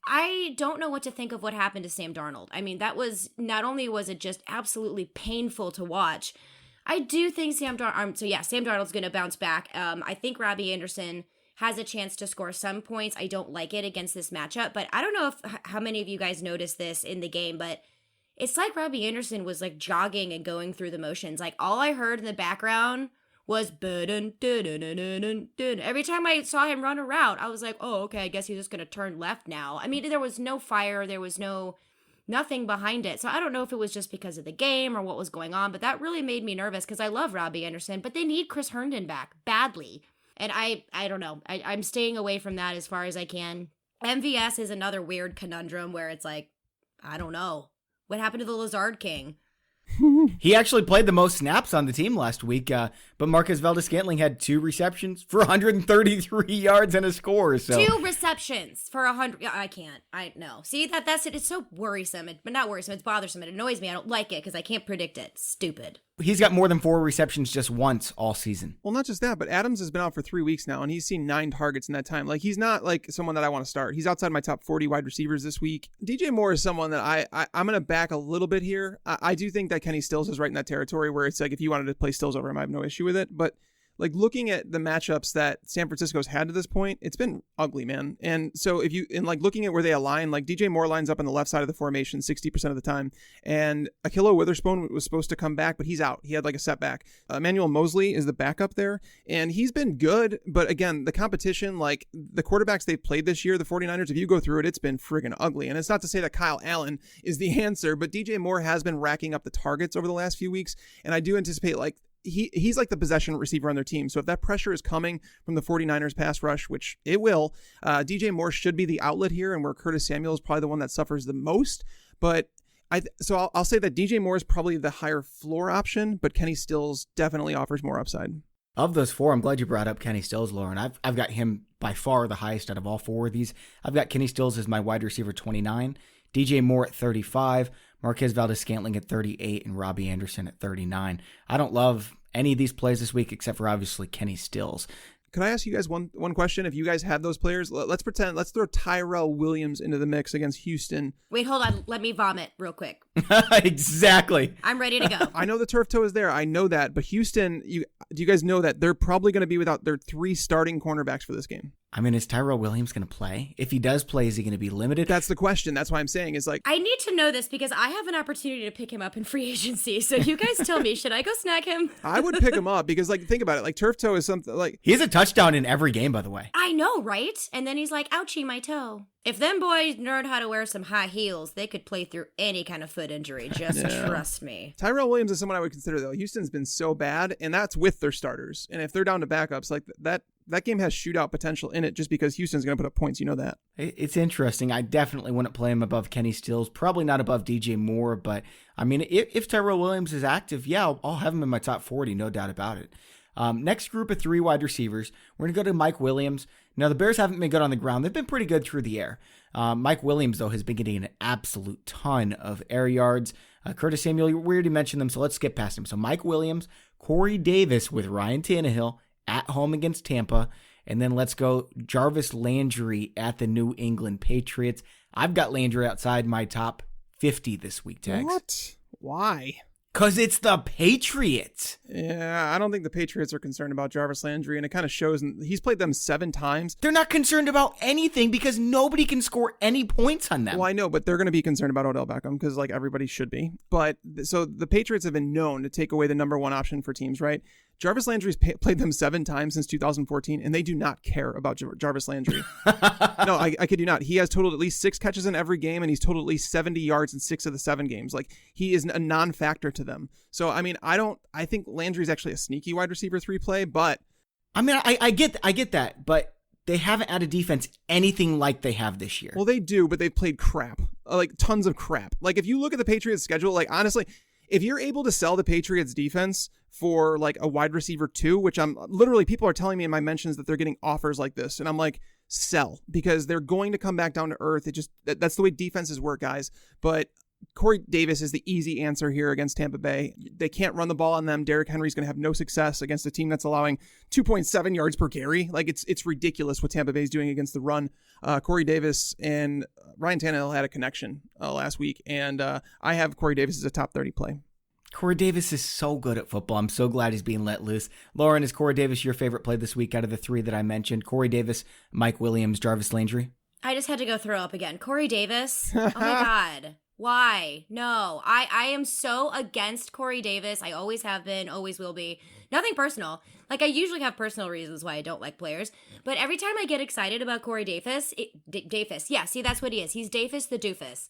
I don't know what to think of what happened to Sam Darnold. I mean, not only was it just absolutely painful to watch, I do think Sam Darnold's going to bounce back. I think Robby Anderson has a chance to score some points. I don't like it against this matchup, but I don't know how many of you guys noticed this in the game, but it's like Robby Anderson was like jogging and going through the motions. Like all I heard in the background was every time I saw him run a route, I was like, oh, okay, I guess he's just going to turn left now. I mean, there was no fire. There was nothing behind it. So I don't know if it was just because of the game or what was going on, but that really made me nervous because I love Robby Anderson, but they need Chris Herndon back badly. And I don't know. I'm staying away from that as far as I can. MVS is another weird conundrum where it's like, I don't know. What happened to the Lazard King? He actually played the most snaps on the team last week, but Marquez Valdes-Scantling had 2 receptions for 133 yards and a score. So 2 receptions for 100. I can't. I know. See, that's it. It's so worrisome. But not worrisome. It's bothersome. It annoys me. I don't like it because I can't predict it. Stupid. He's got more than 4 receptions just once all season. Well, not just that, but Adams has been out for 3 weeks now, and he's seen 9 targets in that time. Like, he's not like someone that I want to start. He's outside my top 40 wide receivers this week. DJ Moore is someone that I'm going to back a little bit here. I do think that Kenny Stills is right in that territory where it's like if you wanted to play Stills over him, I have no issue with it. But like looking at the matchups that San Francisco's had to this point, it's been ugly, man. And so looking at where they align, like DJ Moore lines up on the left side of the formation 60% of the time. And Ahkello Witherspoon was supposed to come back, but he's out. He had like a setback. Emmanuel Mosley is the backup there, and he's been good. But again, the competition, like the quarterbacks they've played this year, the 49ers, if you go through it, it's been friggin' ugly. And it's not to say that Kyle Allen is the answer, but DJ Moore has been racking up the targets over the last few weeks. And I do anticipate like he's like the possession receiver on their team. So if that pressure is coming from the 49ers pass rush, which it will, DJ Moore should be the outlet here, and where Curtis Samuel is probably the one that suffers the most. But I'll say that DJ Moore is probably the higher floor option, but Kenny Stills definitely offers more upside. Of those 4, I'm glad you brought up Kenny Stills, Lauren. I've got him by far the highest out of all 4 of these. I've got Kenny Stills as my wide receiver 29, DJ Moore at 35, Marquez Valdes-Scantling at 38, and Robby Anderson at 39. I don't love any of these plays this week except for obviously Kenny Stills. Could I ask you guys one question? If you guys have those players, let's throw Tyrell Williams into the mix against Houston. Wait, hold on. Let me vomit real quick. Exactly. I'm ready to go. I know the turf toe is there. I know that. But Houston, do you guys know that they're probably going to be without their 3 starting cornerbacks for this game? I mean, is Tyrell Williams going to play? If he does play, is he going to be limited? That's the question. That's why I'm saying is like... I need to know this because I have an opportunity to pick him up in free agency. So you guys tell me, should I go snag him? I would pick him up because like, think about it. Like turf toe is something like... He has a touchdown in every game, by the way. I know, right? And then he's like, ouchie, my toe. If them boys learned how to wear some high heels, they could play through any kind of foot injury. Just trust me. Tyrell Williams is someone I would consider, though. Houston's been so bad, and that's with their starters. And if they're down to backups, like that game has shootout potential in it just because Houston's going to put up points. You know that. It's interesting. I definitely wouldn't play him above Kenny Stills. Probably not above DJ Moore. But, I mean, if Tyrell Williams is active, yeah, I'll have him in my top 40, no doubt about it. Next group of 3 wide receivers, we're going to go to Mike Williams. Now, the Bears haven't been good on the ground. They've been pretty good through the air. Mike Williams, though, has been getting an absolute ton of air yards. Curtis Samuel, we already mentioned them, so let's skip past him. So Mike Williams, Corey Davis with Ryan Tannehill at home against Tampa, and then let's go Jarvis Landry at the New England Patriots. I've got Landry outside my top 50 this week, Tags. What? Why? Because it's the Patriots. Yeah, I don't think the Patriots are concerned about Jarvis Landry, and it kind of shows. He's played them 7 times. They're not concerned about anything because nobody can score any points on them. Well, I know, but they're going to be concerned about Odell Beckham because, like, everybody should be. But so the Patriots have been known to take away the number one option for teams, right? Jarvis Landry's played them 7 times since 2014, and they do not care about Jarvis Landry. No, I kid you not. He has totaled at least 6 catches in every game, and he's totaled at least 70 yards in 6 of the 7 games. Like, he is a non-factor to them. So, I mean, I think Landry's actually a sneaky wide receiver 3 play, but... I mean, I get that, but they haven't had a defense anything like they have this year. Well, they do, but they've played crap. Like, tons of crap. Like, if you look at the Patriots' schedule, like, honestly... If you're able to sell the Patriots defense for like a wide receiver 2, which I'm literally, people are telling me in my mentions that they're getting offers like this. And I'm like, sell, because they're going to come back down to earth. That's the way defenses work, guys. But Corey Davis is the easy answer here against Tampa Bay. They can't run the ball on them. Derrick Henry's going to have no success against a team that's allowing 2.7 yards per carry. Like, it's ridiculous what Tampa Bay's doing against the run. Corey Davis and Ryan Tannehill had a connection last week, and I have Corey Davis as a top 30 play. Corey Davis is so good at football. I'm so glad he's being let loose. Lauren, is Corey Davis your favorite play this week out of the 3 that I mentioned? Corey Davis, Mike Williams, Jarvis Landry? I just had to go throw up again. Corey Davis? Oh my God. Why? No, I am so against Corey Davis. I always have been, always will be. Nothing personal. Like, I usually have personal reasons why I don't like players. But every time I get excited about Corey Davis, yeah, see, that's what he is. He's Davis the doofus.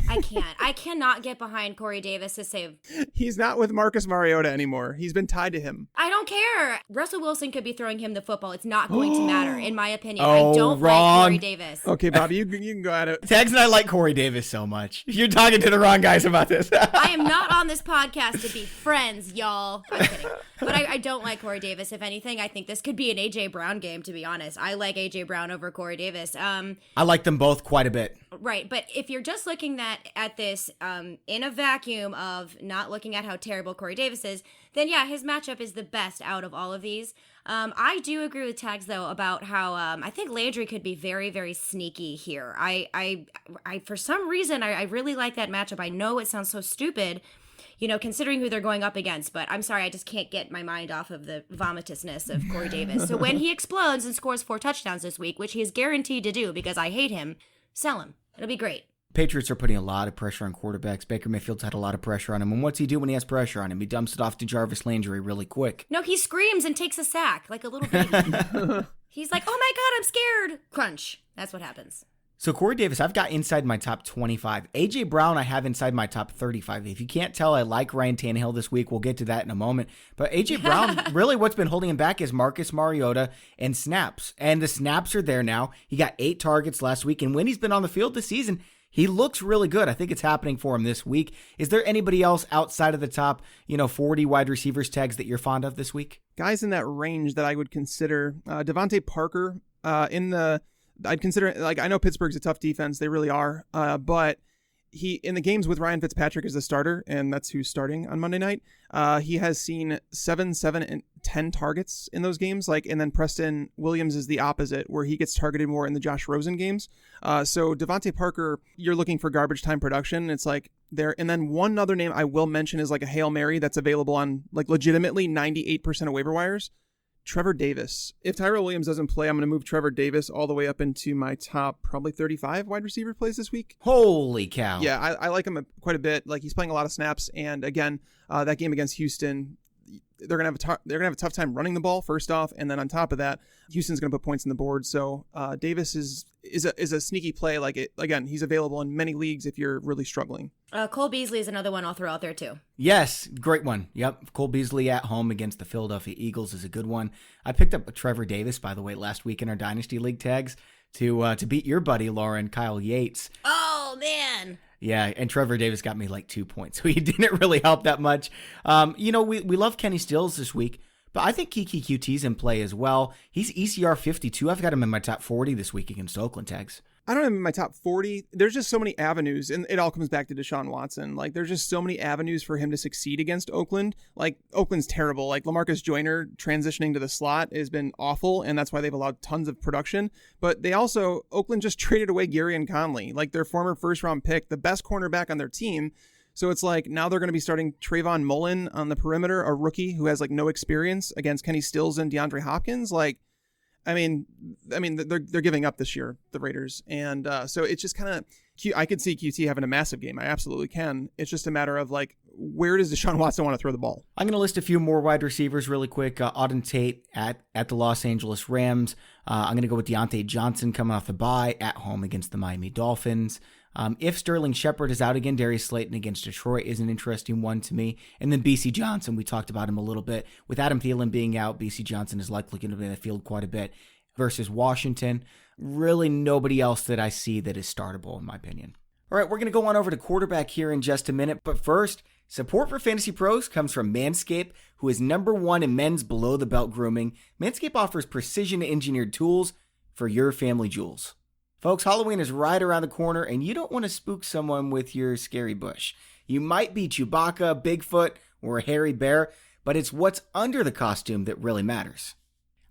I cannot get behind Corey Davis to save. He's not with Marcus Mariota anymore. He's been tied to him. I don't care. Russell Wilson could be throwing him the football. It's not going to matter, in my opinion. Oh, I don't wrong. like Corey Davis. Okay, Bobby, you can go at it. Tags and I like Corey Davis so much. You're talking to the wrong guys about this. I am not on this podcast to be friends, y'all. I'm kidding. But I don't like Corey Davis. If anything, I think this could be an A.J. Brown game, to be honest. I like A.J. Brown over Corey Davis. I like them both quite a bit. Right, but if you're just looking at this in a vacuum of not looking at how terrible Corey Davis is, then yeah, his matchup is the best out of all of these. I do agree with Tags, though, about how I think Landry could be very, very sneaky here. I for some reason, I really like that matchup. I know it sounds so stupid, considering who they're going up against, but I'm sorry, I just can't get my mind off of the vomitousness of Corey Davis. So when he explodes and scores 4 touchdowns this week, which he is guaranteed to do because I hate him, sell him. It'll be great. Patriots are putting a lot of pressure on quarterbacks. Baker Mayfield's had a lot of pressure on him. And what's he do when he has pressure on him? He dumps it off to Jarvis Landry really quick. No, he screams and takes a sack like a little baby. He's like, oh my God, I'm scared. Crunch. That's what happens. So Corey Davis, I've got inside my top 25. A.J. Brown, I have inside my top 35. If you can't tell, I like Ryan Tannehill this week. We'll get to that in a moment. But A.J. Brown, really what's been holding him back is Marcus Mariota and snaps. And the snaps are there now. He got 8 targets last week. And when he's been on the field this season, he looks really good. I think it's happening for him this week. Is there anybody else outside of the top, 40 wide receivers Tags that you're fond of this week? Guys in that range that I would consider Devontae Parker I'd consider, like, I know Pittsburgh's a tough defense. They really are. But he, in the games with Ryan Fitzpatrick as the starter, and that's who's starting on Monday night, he has seen 7, 7, and 10 targets in those games. And then Preston Williams is the opposite, where he gets targeted more in the Josh Rosen games. So Devontae Parker, you're looking for garbage time production. It's like there. And then one other name I will mention is like a Hail Mary that's available on like legitimately 98% of waiver wires. Trevor Davis. If Tyrell Williams doesn't play, I'm going to move Trevor Davis all the way up into my top probably 35 wide receiver plays this week. Holy cow. Yeah, I like him quite a bit. Like, he's playing a lot of snaps. And again, that game against Houston, they're going to have a tough time running the ball first off. And then on top of that, Houston's going to put points on the board. So Davis is a sneaky play. Again, he's available in many leagues if you're really struggling. Cole Beasley is another one I'll throw out there too. Yes, great one. Yep, Cole Beasley at home against the Philadelphia Eagles is a good one. I picked up Trevor Davis, by the way, last week in our Dynasty League Tags to beat your buddy Lauren, Kyle Yates. Oh man. Yeah, and Trevor Davis got me like 2 points, so he didn't really help that much. We love Kenny Stills this week, but I think Kiki QT's in play as well. He's ECR 52. I've got him in my top 40 this week against Oakland. Tags. I don't have him in my top 40. There's just so many avenues, and it all comes back to Deshaun Watson. Like, there's just so many avenues for him to succeed against Oakland. Like, Oakland's terrible. Like, LaMarcus Joyner transitioning to the slot has been awful, and that's why they've allowed tons of production. But Oakland just traded away Gary and Conley, like their former first-round pick, the best cornerback on their team, So it's like now they're going to be starting Trayvon Mullen on the perimeter, a rookie who has like no experience against Kenny Stills and DeAndre Hopkins. Like, I mean, they're giving up this year, the Raiders. And so it's just kind of, I could see QT having a massive game. I absolutely can. It's just a matter of like, where does Deshaun Watson want to throw the ball? I'm going to list a few more wide receivers really quick. Auden Tate at the Los Angeles Rams. I'm going to go with Deontay Johnson coming off the bye at home against the Miami Dolphins. If Sterling Shepard is out again, Darius Slayton against Detroit is an interesting one to me. And then BC Johnson, we talked about him a little bit. With Adam Thielen being out, BC Johnson is likely going to be in the field quite a bit versus Washington. Really nobody else that I see that is startable in my opinion. All right, we're going to go on over to quarterback here in just a minute. But first, support for Fantasy Pros comes from Manscaped, who is #1 in men's below-the-belt grooming. Manscaped offers precision-engineered tools for your family jewels. Folks, Halloween is right around the corner, and you don't want to spook someone with your scary bush. You might be Chewbacca, Bigfoot, or a hairy bear, but it's what's under the costume that really matters.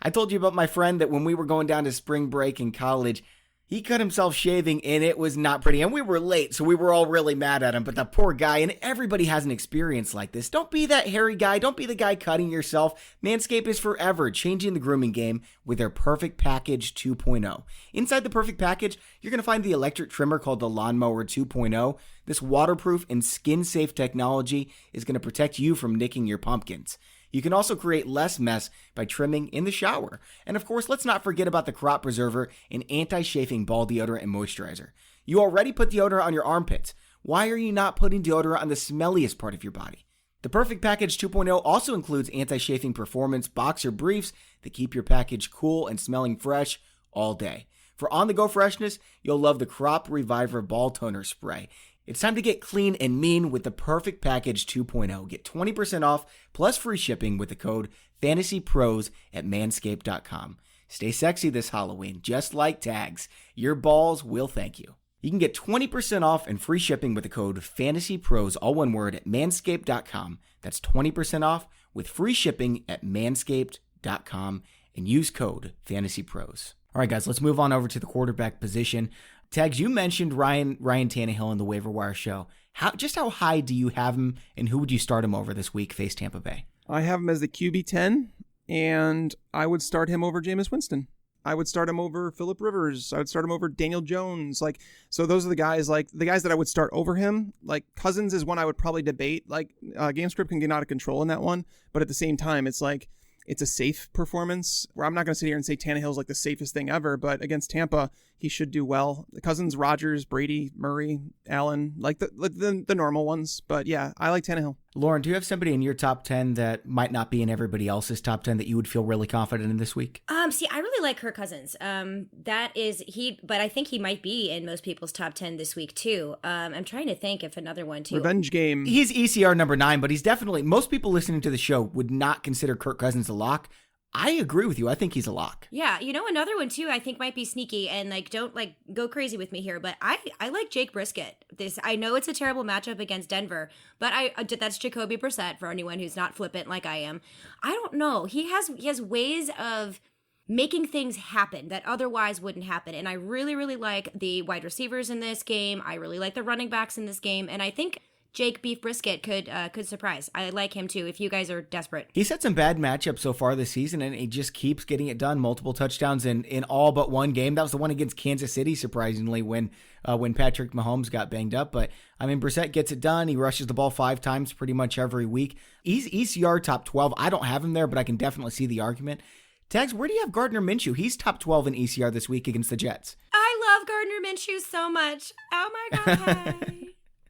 I told you about my friend that when we were going down to spring break in college, he cut himself shaving, and it was not pretty. And we were late, so we were all really mad at him. But the poor guy, and everybody has an experience like this. Don't be that hairy guy. Don't be the guy cutting yourself. Manscaped is forever changing the grooming game with their Perfect Package 2.0. Inside the Perfect Package, you're going to find the electric trimmer called the Lawnmower 2.0. This waterproof and skin-safe technology is going to protect you from nicking your pumpkins. You can also create less mess by trimming in the shower. And of course, let's not forget about the Crop Preserver and anti-chafing ball deodorant and moisturizer. You already put deodorant on your armpits. Why are you not putting deodorant on the smelliest part of your body? The Perfect Package 2.0 also includes anti-chafing performance boxer briefs that keep your package cool and smelling fresh all day. For on-the-go freshness, you'll love the Crop Reviver Ball Toner Spray. It's time to get clean and mean with the Perfect Package 2.0. Get 20% off plus free shipping with the code FANTASYPROS at manscaped.com. Stay sexy this Halloween, just like tags. Your balls will thank you. You can get 20% off and free shipping with the code FANTASYPROS, all one word, at manscaped.com. That's 20% off with free shipping at manscaped.com and use code FANTASYPROS. All right, guys, let's move on over to the quarterback position. Tags, you mentioned Ryan Tannehill in the waiver wire show. How high do you have him, and who would you start him over this week, face Tampa Bay? I have him as the QB 10, and I would start him over Jameis Winston. I would start him over Phillip Rivers. I would start him over Daniel Jones. So those are the guys that I would start over him. Like Cousins is one I would probably debate. Game script can get out of control in that one, but at the same time, it's a safe performance where I'm not going to sit here and say Tannehill's like the safest thing ever, but against Tampa, he should do well. Cousins, Rodgers, Brady, Murray, Allen, like the normal ones. But yeah, I like Tannehill. Lauren, do you have somebody in your top 10 that might not be in everybody else's top 10 that you would feel really confident in this week? See, I really like Kirk Cousins. But I think he might be in most people's top 10 this week too. I'm trying to think if another one too. Revenge game. He's ECR number 9, but he's definitely, most people listening to the show would not consider Kirk Cousins a lock. I agree with you. I think he's a lock. Yeah, another one too I think might be sneaky, and don't go crazy with me here, but I like Jake Brisket. I know it's a terrible matchup against Denver, but that's Jacoby Brissett for anyone who's not flippant like I am. I don't know. He has ways of making things happen that otherwise wouldn't happen, and I really, really like the wide receivers in this game. I really like the running backs in this game, and I think Jake Beef Brisket could surprise. I like him too if you guys are desperate. He's had some bad matchups so far this season, and he just keeps getting it done. Multiple touchdowns in all but one game. That was the one against Kansas City, surprisingly, when Patrick Mahomes got banged up. But, Brissett gets it done. He rushes the ball 5 times pretty much every week. He's ECR top 12. I don't have him there, but I can definitely see the argument. Tags, where do you have Gardner Minshew? He's top 12 in ECR this week against the Jets. I love Gardner Minshew so much. Oh my God.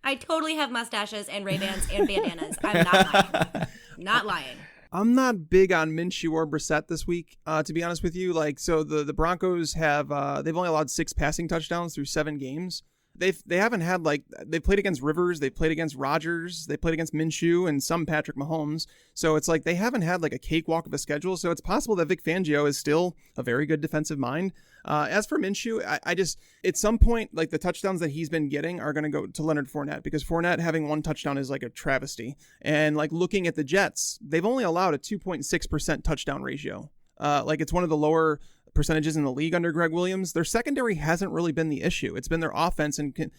I totally have mustaches and Ray-Bans and bandanas. I'm not lying. Not lying. I'm not big on Minshew or Brissett this week, to be honest with you. So the Broncos have they've only allowed 6 passing touchdowns through 7 games. They haven't had they played against Rivers, they played against Rodgers, they played against Minshew and some Patrick Mahomes. So it's they haven't had a cakewalk of a schedule. So it's possible that Vic Fangio is still a very good defensive mind. As for Minshew, I just at some point the touchdowns that he's been getting are going to go to Leonard Fournette, because Fournette having 1 touchdown is a travesty. And looking at the Jets, they've only allowed a 2.6% touchdown ratio. It's one of the lower percentages in the league under Greg Williams. Their secondary hasn't really been the issue. It's been their offense and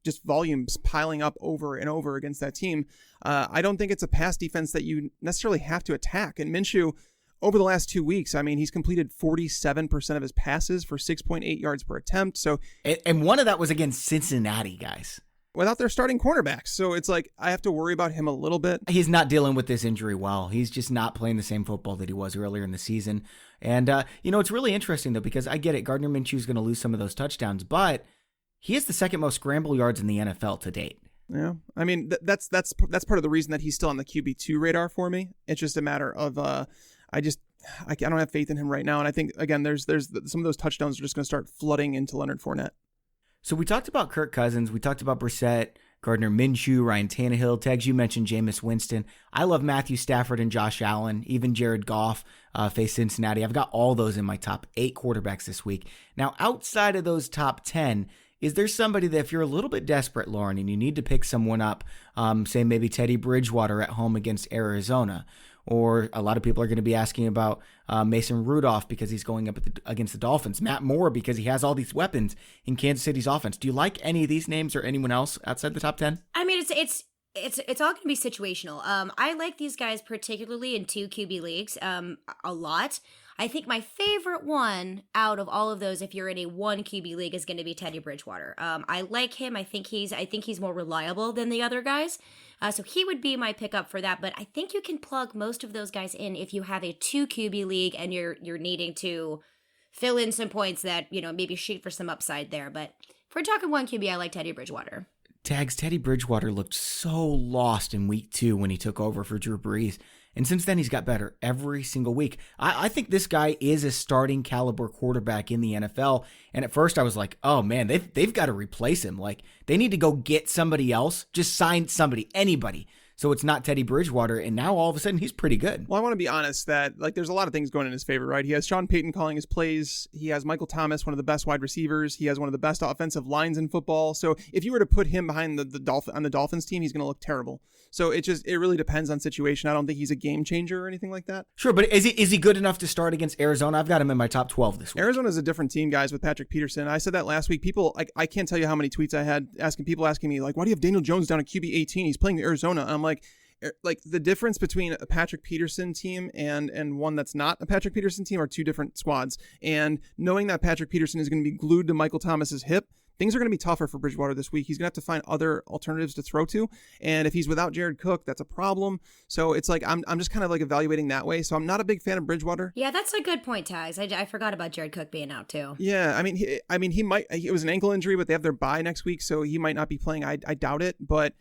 just volumes piling up over and over against that team. I don't think it's a pass defense that you necessarily have to attack. And Minshew, over the last 2 weeks, I mean, he's completed 47% of his passes for 6.8 yards per attempt. So, and one of that was against Cincinnati, guys, without their starting cornerbacks. So it's like, I have to worry about him a little bit. He's not dealing with this injury well. He's just not playing the same football that he was earlier in the season. And, it's really interesting, though, because I get it. Gardner Minshew is going to lose some of those touchdowns, but he has the second most scramble yards in the NFL to date. Yeah. I mean, that's part of the reason that he's still on the QB2 radar for me. It's just a matter of, I don't have faith in him right now. And I think, again, there's some of those touchdowns are just going to start flooding into Leonard Fournette. So we talked about Kirk Cousins. We talked about Brissett, Gardner Minshew, Ryan Tannehill. Tags, you mentioned Jameis Winston. I love Matthew Stafford and Josh Allen. Even Jared Goff faced Cincinnati. I've got all those in my top 8 quarterbacks this week. Now, outside of those top 10, is there somebody that if you're a little bit desperate, Lauren, and you need to pick someone up, say maybe Teddy Bridgewater at home against Arizona, or a lot of people are going to be asking about Mason Rudolph because he's going up against the Dolphins, Matt Moore because he has all these weapons in Kansas City's offense. Do you like any of these names or anyone else outside the top 10? I mean, it's all going to be situational. I like these guys particularly in 2 QB leagues a lot. I think my favorite one out of all of those, if you're in a 1 QB league, is going to be Teddy Bridgewater. I like him. I think he's more reliable than the other guys. So he would be my pickup for that. But I think you can plug most of those guys in if you have a 2 QB league and you're needing to fill in some points that, maybe shoot for some upside there. But if we're talking 1 QB, I like Teddy Bridgewater. Tags, Teddy Bridgewater looked so lost in week 2 when he took over for Drew Brees. And since then, he's got better every single week. I think this guy is a starting caliber quarterback in the NFL. And at first I was like, oh man, they've got to replace him. Like, they need to go get somebody else. Just sign somebody, anybody. So it's not Teddy Bridgewater. And now all of a sudden he's pretty good. Well, I want to be honest that there's a lot of things going in his favor, right? He has Sean Payton calling his plays. He has Michael Thomas, one of the best wide receivers. He has one of the best offensive lines in football. So if you were to put him behind the Dolphins team, he's going to look terrible. So it really depends on situation. I don't think he's a game changer or anything like that. Sure, but is he good enough to start against Arizona? I've got him in my top 12 this week. Arizona's a different team, guys, with Patrick Peterson. I said that last week. People, I can't tell you how many tweets I had asking me, like, why do you have Daniel Jones down at QB 18? He's playing Arizona. And I'm like, the difference between a Patrick Peterson team and one that's not a Patrick Peterson team are 2 different squads. And knowing that Patrick Peterson is going to be glued to Michael Thomas's hip, things are going to be tougher for Bridgewater this week. He's going to have to find other alternatives to throw to. And if he's without Jared Cook, that's a problem. So it's like, I'm just kind of like evaluating that way. So I'm not a big fan of Bridgewater. Yeah, that's a good point, Tags. I forgot about Jared Cook being out too. Yeah. He might, it was an ankle injury, but they have their bye next week. So he might not be playing. I doubt it. But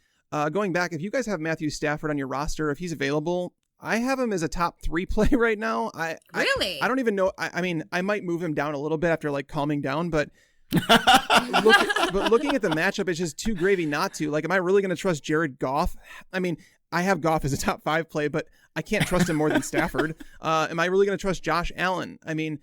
going back, if you guys have Matthew Stafford on your roster, if he's available, I have him as a top 3 play right now. Really? I don't even know. I might move him down a little bit after like calming down, but looking at the matchup, it's just too gravy not to. Like, am I really going to trust Jared Goff? I mean, I have Goff as a top 5 play, but I can't trust him more than Stafford. Am I really going to trust Josh Allen? I mean,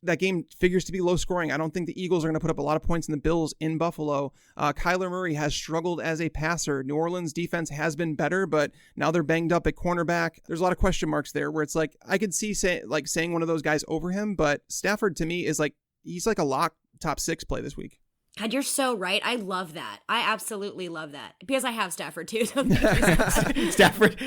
that game figures to be low scoring. I don't think the Eagles are going to put up a lot of points in the Bills in Buffalo. Kyler Murray has struggled as a passer. New Orleans defense has been better, but now they're banged up at cornerback. There's a lot of question marks there where it's like, I could see saying one of those guys over him, but Stafford to me is like, he's like a lock top 6 play this week. God, you're so right. I love that. I absolutely love that because I have Stafford too. So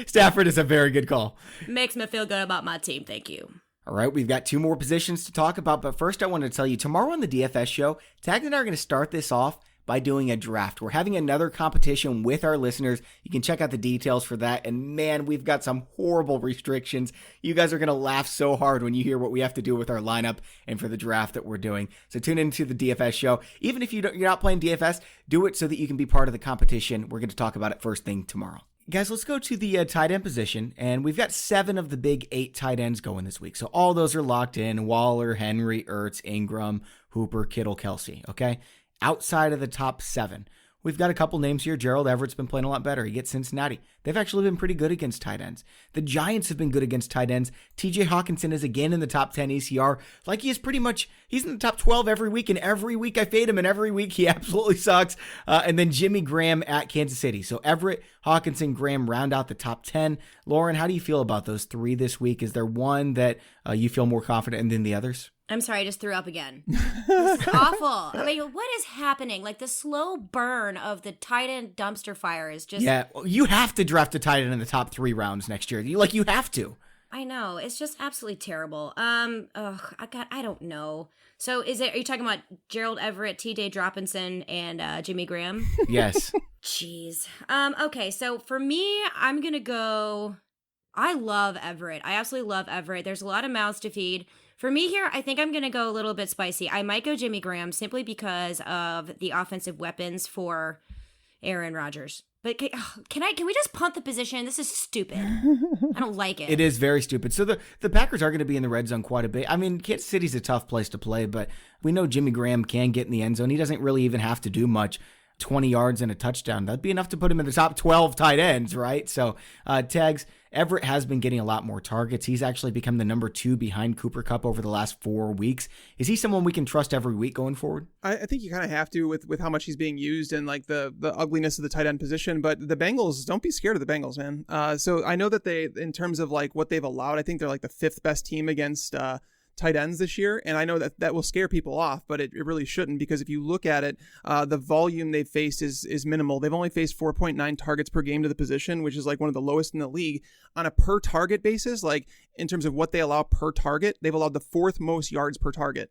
Stafford is a very good call. Makes me feel good about my team. Thank you. All right, we've got 2 more positions to talk about, but first I want to tell you, tomorrow on the DFS show, Tags and I are going to start this off by doing a draft. We're having another competition with our listeners. You can check out the details for that, and man, we've got some horrible restrictions. You guys are going to laugh so hard when you hear what we have to do with our lineup and for the draft that we're doing. So tune into the DFS show. Even if you're not playing DFS, do it so that you can be part of the competition. We're going to talk about it first thing tomorrow. Guys, let's go to the tight end position, and we've got 7 of the big 8 tight ends going this week. So all those are locked in: Waller, Henry, Ertz, Ingram, Hooper, Kittle, Kelsey, okay? Outside of the top 7, we've got a couple names here. Gerald Everett's been playing a lot better. He gets Cincinnati. They've actually been pretty good against tight ends. The Giants have been good against tight ends. TJ Hawkinson is again in the top 10 ECR. Like, he's in the top 12 every week, and every week I fade him, and every week he absolutely sucks. And then Jimmy Graham at Kansas City. So Everett, Hawkinson, Graham round out the top 10. Lauren, how do you feel about those 3 this week? Is there one that you feel more confident in than the others? I'm sorry, I just threw up again. This is awful. I mean, what is happening? Like, the slow burn of the tight end dumpster fire is just... Yeah, you have to draft a tight end in the top 3 rounds next year. You have to. I know. It's just absolutely terrible. I don't know. So are you talking about Gerald Everett, T.J. Droppinson, and Jimmy Graham? Yes. Jeez. Okay, so for me, I'm going to go... I love Everett. I absolutely love Everett. There's a lot of mouths to feed. For me here, I think I'm going to go a little bit spicy. I might go Jimmy Graham simply because of the offensive weapons for Aaron Rodgers. But can we just punt the position? This is stupid. I don't like it. It is very stupid. So the Packers are going to be in the red zone quite a bit. I mean, Kansas City's a tough place to play, but we know Jimmy Graham can get in the end zone. He doesn't really even have to do much. 20 yards and a touchdown. That'd be enough to put him in the top 12 tight ends, right? So, Tags, Everett has been getting a lot more targets. He's actually become the number 2 behind Cooper Kupp over the last 4 weeks. Is he someone we can trust every week going forward? I think you kind of have to with how much he's being used and like the ugliness of the tight end position. But the Bengals, don't be scared of the Bengals, man. So I know that they, in terms of like what they've allowed, I think they're like the 5th best team against tight ends this year, and I know that will scare people off, but it really shouldn't, because if you look at it, the volume they've faced is minimal. They've only faced 4.9 targets per game to the position, which is like one of the lowest in the league. On a per target basis, like in terms of what they allow per target, they've allowed the 4th most yards per target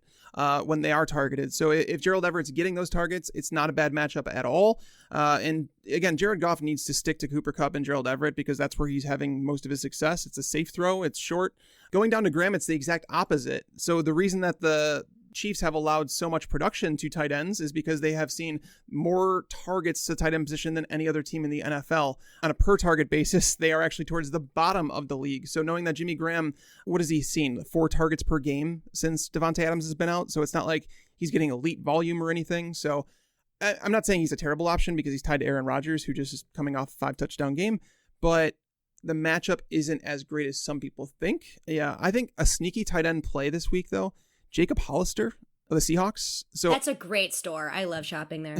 when they are targeted. So if Gerald Everett's getting those targets, it's not a bad matchup at all. And again, Jared Goff needs to stick to Cooper Kupp and Gerald Everett because that's where he's having most of his success. It's a safe throw. It's short. Going down to Graham, it's the exact opposite. So the reason that the Chiefs have allowed so much production to tight ends is because they have seen more targets to tight end position than any other team in the NFL. On a per target basis, they are actually towards the bottom of the league. So knowing that Jimmy Graham, what has he seen? 4 targets per game since Devontae Adams has been out. So it's not like he's getting elite volume or anything. So I'm not saying he's a terrible option because he's tied to Aaron Rodgers, who just is coming off a 5-touchdown game, but the matchup isn't as great as some people think. Yeah, I think a sneaky tight end play this week, though, Jacob Hollister of the Seahawks. So that's a great store. I love shopping there.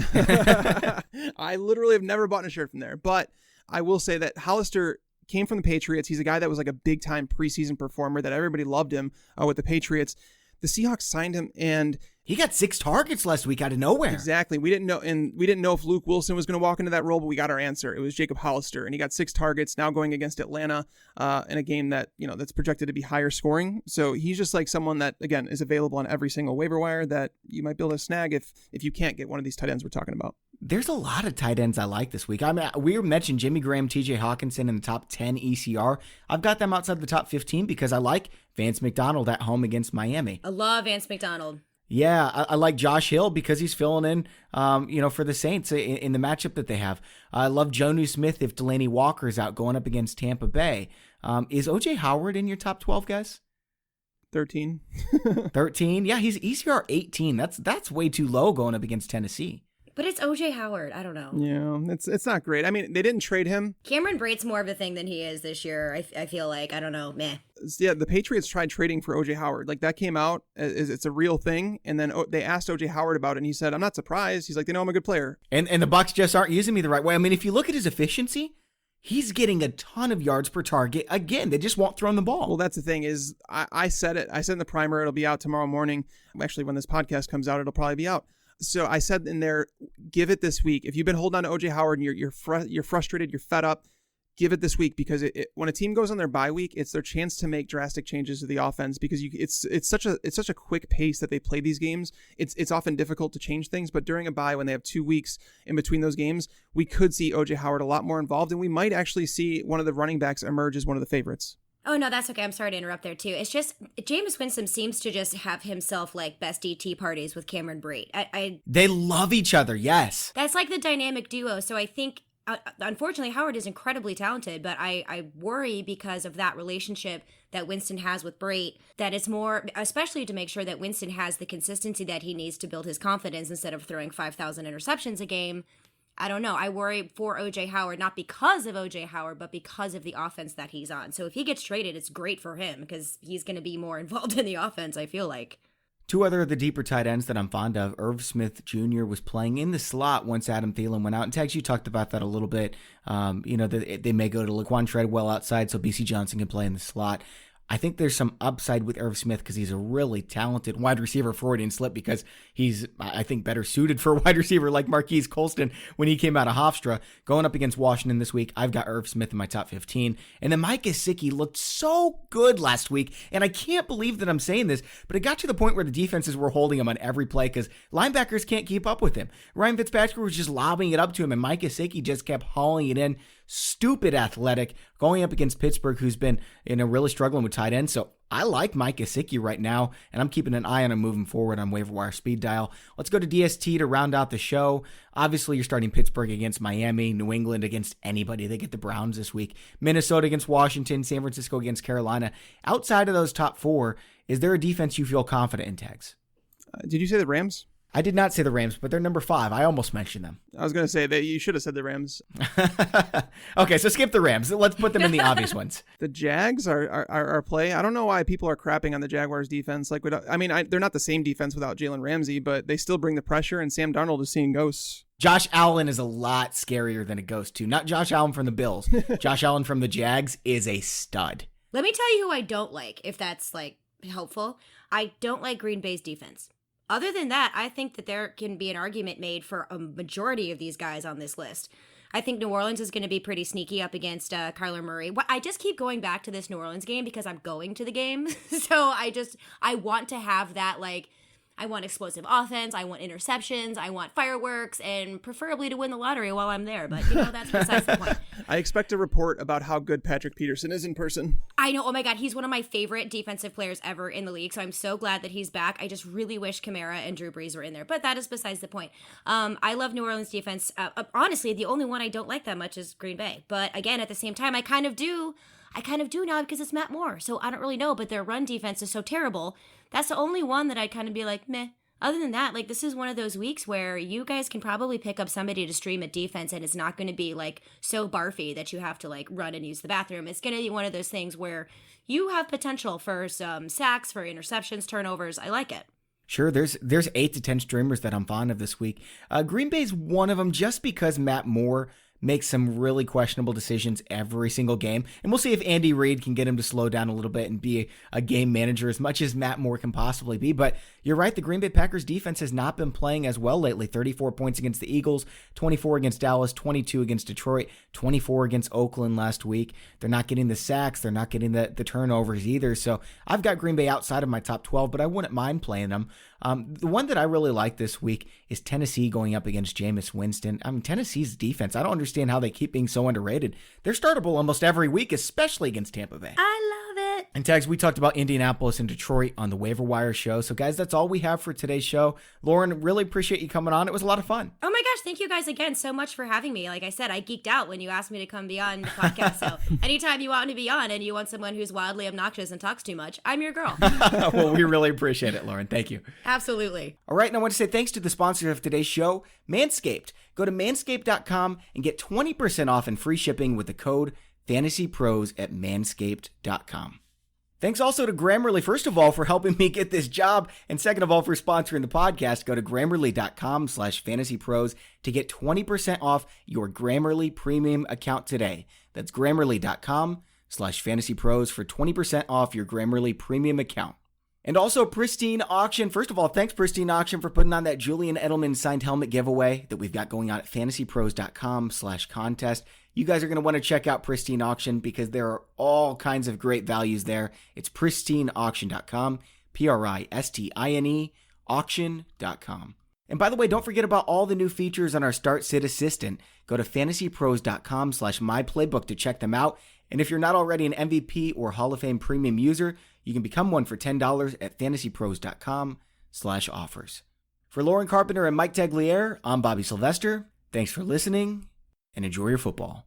I literally have never bought a shirt from there, but I will say that Hollister came from the Patriots. He's a guy that was like a big-time preseason performer that everybody loved him with the Patriots. The Seahawks signed him, and he got 6 targets last week out of nowhere. Exactly. We didn't know if Luke Wilson was going to walk into that role, but we got our answer. It was Jacob Hollister, and he got 6 targets now going against Atlanta in a game that, that's projected to be higher scoring. So he's just like someone that, again, is available on every single waiver wire that you might be able to snag if you can't get one of these tight ends we're talking about. There's a lot of tight ends I like this week. I mean, we mentioned Jimmy Graham, TJ Hawkinson in the top 10 ECR. I've got them outside the top 15 because I like Vance McDonald at home against Miami. I love Vance McDonald. Yeah, I like Josh Hill because he's filling in, for the Saints in the matchup that they have. I love Jonnu Smith if Delaney Walker's out going up against Tampa Bay. Is O.J. Howard in your top 12, guys? 13. 13? Yeah, he's ECR 18. That's way too low going up against Tennessee. But it's O.J. Howard. I don't know. Yeah, it's not great. I mean, they didn't trade him. Cameron Brate's more of a thing than he is this year. I feel like. I don't know. Meh. Yeah, the Patriots tried trading for O.J. Howard. Like, that came out. It's a real thing. And then they asked O.J. Howard about it, and he said, I'm not surprised. He's like, they know I'm a good player. And the Bucs just aren't using me the right way. I mean, if you look at his efficiency, he's getting a ton of yards per target. Again, they just won't throw him the ball. Well, that's the thing is, I said it. I said in the primer, it'll be out tomorrow morning. Actually, when this podcast comes out, it'll probably be out. So I said in there, give it this week. If you've been holding on to O.J. Howard and you're frustrated, you're fed up, give it this week, because when a team goes on their bye week, it's their chance to make drastic changes to the offense, because it's such a quick pace that they play these games. It's often difficult to change things, but during a bye, when they have 2 weeks in between those games, we could see O.J. Howard a lot more involved, and we might actually see one of the running backs emerge as one of the favorites. Oh, no, that's okay. I'm sorry to interrupt there, too. It's just, Jameis Winston seems to just have himself, like, bestie tea parties with Cameron Brate. They love each other, yes. That's like the dynamic duo. So I think, unfortunately, Howard is incredibly talented, but I worry because of that relationship that Winston has with Brate, that it's more, especially to make sure that Winston has the consistency that he needs to build his confidence instead of throwing 5,000 interceptions a game. I don't know. I worry for O.J. Howard, not because of O.J. Howard, but because of the offense that he's on. So if he gets traded, it's great for him because he's going to be more involved in the offense, I feel like. 2 other of the deeper tight ends that I'm fond of. Irv Smith Jr. was playing in the slot once Adam Thielen went out. And Tex, you talked about that a little bit. They may go to Laquan Treadwell outside so BC Johnson can play in the slot. I think there's some upside with Irv Smith because he's a really talented wide receiver. Freudian slip because he's, I think, better suited for a wide receiver like Marquise Colston when he came out of Hofstra. Going up against Washington this week, I've got Irv Smith in my top 15. And then Mike Gesicki looked so good last week, and I can't believe that I'm saying this, but it got to the point where the defenses were holding him on every play because linebackers can't keep up with him. Ryan Fitzpatrick was just lobbing it up to him, and Mike Gesicki just kept hauling it in. Stupid athletic, going up against Pittsburgh, who's been really struggling with tight ends. So I like Mike Gesicki right now, and I'm keeping an eye on him moving forward on waiver wire speed dial. Let's go to DST to round out the show. Obviously, you're starting Pittsburgh against Miami, New England against anybody. They get the Browns this week. Minnesota against Washington, San Francisco against Carolina. Outside of those top four, is there a defense you feel confident in, Tags? Did you say the Rams? I did not say the Rams, but they're number 5. I almost mentioned them. I was going to say that you should have said the Rams. Okay, so skip the Rams. Let's put them in the obvious ones. The Jags are play. I don't know why people are crapping on the Jaguars defense. They're not the same defense without Jalen Ramsey, but they still bring the pressure, and Sam Darnold is seeing ghosts. Josh Allen is a lot scarier than a ghost, too. Not Josh Allen from the Bills. Josh Allen from the Jags is a stud. Let me tell you who I don't like, if that's helpful. I don't like Green Bay's defense. Other than that, I think that there can be an argument made for a majority of these guys on this list. I think New Orleans is going to be pretty sneaky up against Kyler Murray. I just keep going back to this New Orleans game because I'm going to the game. So I want to have that, I want explosive offense, I want interceptions, I want fireworks, and preferably to win the lottery while I'm there. But, that's besides the point. I expect a report about how good Patrick Peterson is in person. I know. Oh, my God. He's one of my favorite defensive players ever in the league, so I'm so glad that he's back. I just really wish Kamara and Drew Brees were in there, but that is besides the point. I love New Orleans defense. Honestly, the only one I don't like that much is Green Bay. But, again, at the same time, I kind of do now because it's Matt Moore, so I don't really know, but their run defense is so terrible. That's the only one that I'd kind of be like, meh. Other than that, this is one of those weeks where you guys can probably pick up somebody to stream a defense, and it's not going to be, so barfy that you have to, run and use the bathroom. It's going to be one of those things where you have potential for some sacks, for interceptions, turnovers. I like it. Sure, there's 8 to 10 streamers that I'm fond of this week. Green Bay's one of them just because Matt Moore makes some really questionable decisions every single game. And we'll see if Andy Reid can get him to slow down a little bit and be a game manager as much as Matt Moore can possibly be. But you're right, the Green Bay Packers defense has not been playing as well lately. 34 points against the Eagles, 24 against Dallas, 22 against Detroit, 24 against Oakland last week. They're not getting the sacks. They're not getting the turnovers either. So I've got Green Bay outside of my top 12, but I wouldn't mind playing them. The one that I really like this week is Tennessee going up against Jameis Winston. Tennessee's defense, I don't understand how they keep being so underrated. They're startable almost every week, especially against Tampa Bay. I love it. And Tags, we talked about Indianapolis and Detroit on the waiver wire show. So guys, that's all we have for today's show. Lauren, really appreciate you coming on. It was a lot of fun. Oh my gosh, thank you guys again so much for having me. Like I said, I geeked out when you asked me to come be on the podcast. So anytime you want me to be on and you want someone who's wildly obnoxious and talks too much, I'm your girl. Well, we really appreciate it, Lauren. Thank you. Absolutely. All right, and I want to say thanks to the sponsor of today's show, Manscaped. Go to manscaped.com and get 20% off and free shipping with the code FantasyPros at manscaped.com. Thanks also to Grammarly, first of all, for helping me get this job, and second of all, for sponsoring the podcast. Go to Grammarly.com/FantasyPros to get 20% off your Grammarly premium account today. That's Grammarly.com/FantasyPros for 20% off your Grammarly premium account. And also Pristine Auction. First of all, thanks Pristine Auction for putting on that Julian Edelman signed helmet giveaway that we've got going on at FantasyPros.com/contest. You guys are going to want to check out Pristine Auction because there are all kinds of great values there. It's pristineauction.com, Pristine auction.com. And by the way, don't forget about all the new features on our Start Sit Assistant. Go to FantasyPros.com/myplaybook to check them out. And if you're not already an MVP or Hall of Fame premium user, you can become one for $10 at FantasyPros.com/offers. For Lauren Carpenter and Mike Tagliere, I'm Bobby Sylvester. Thanks for listening and enjoy your football.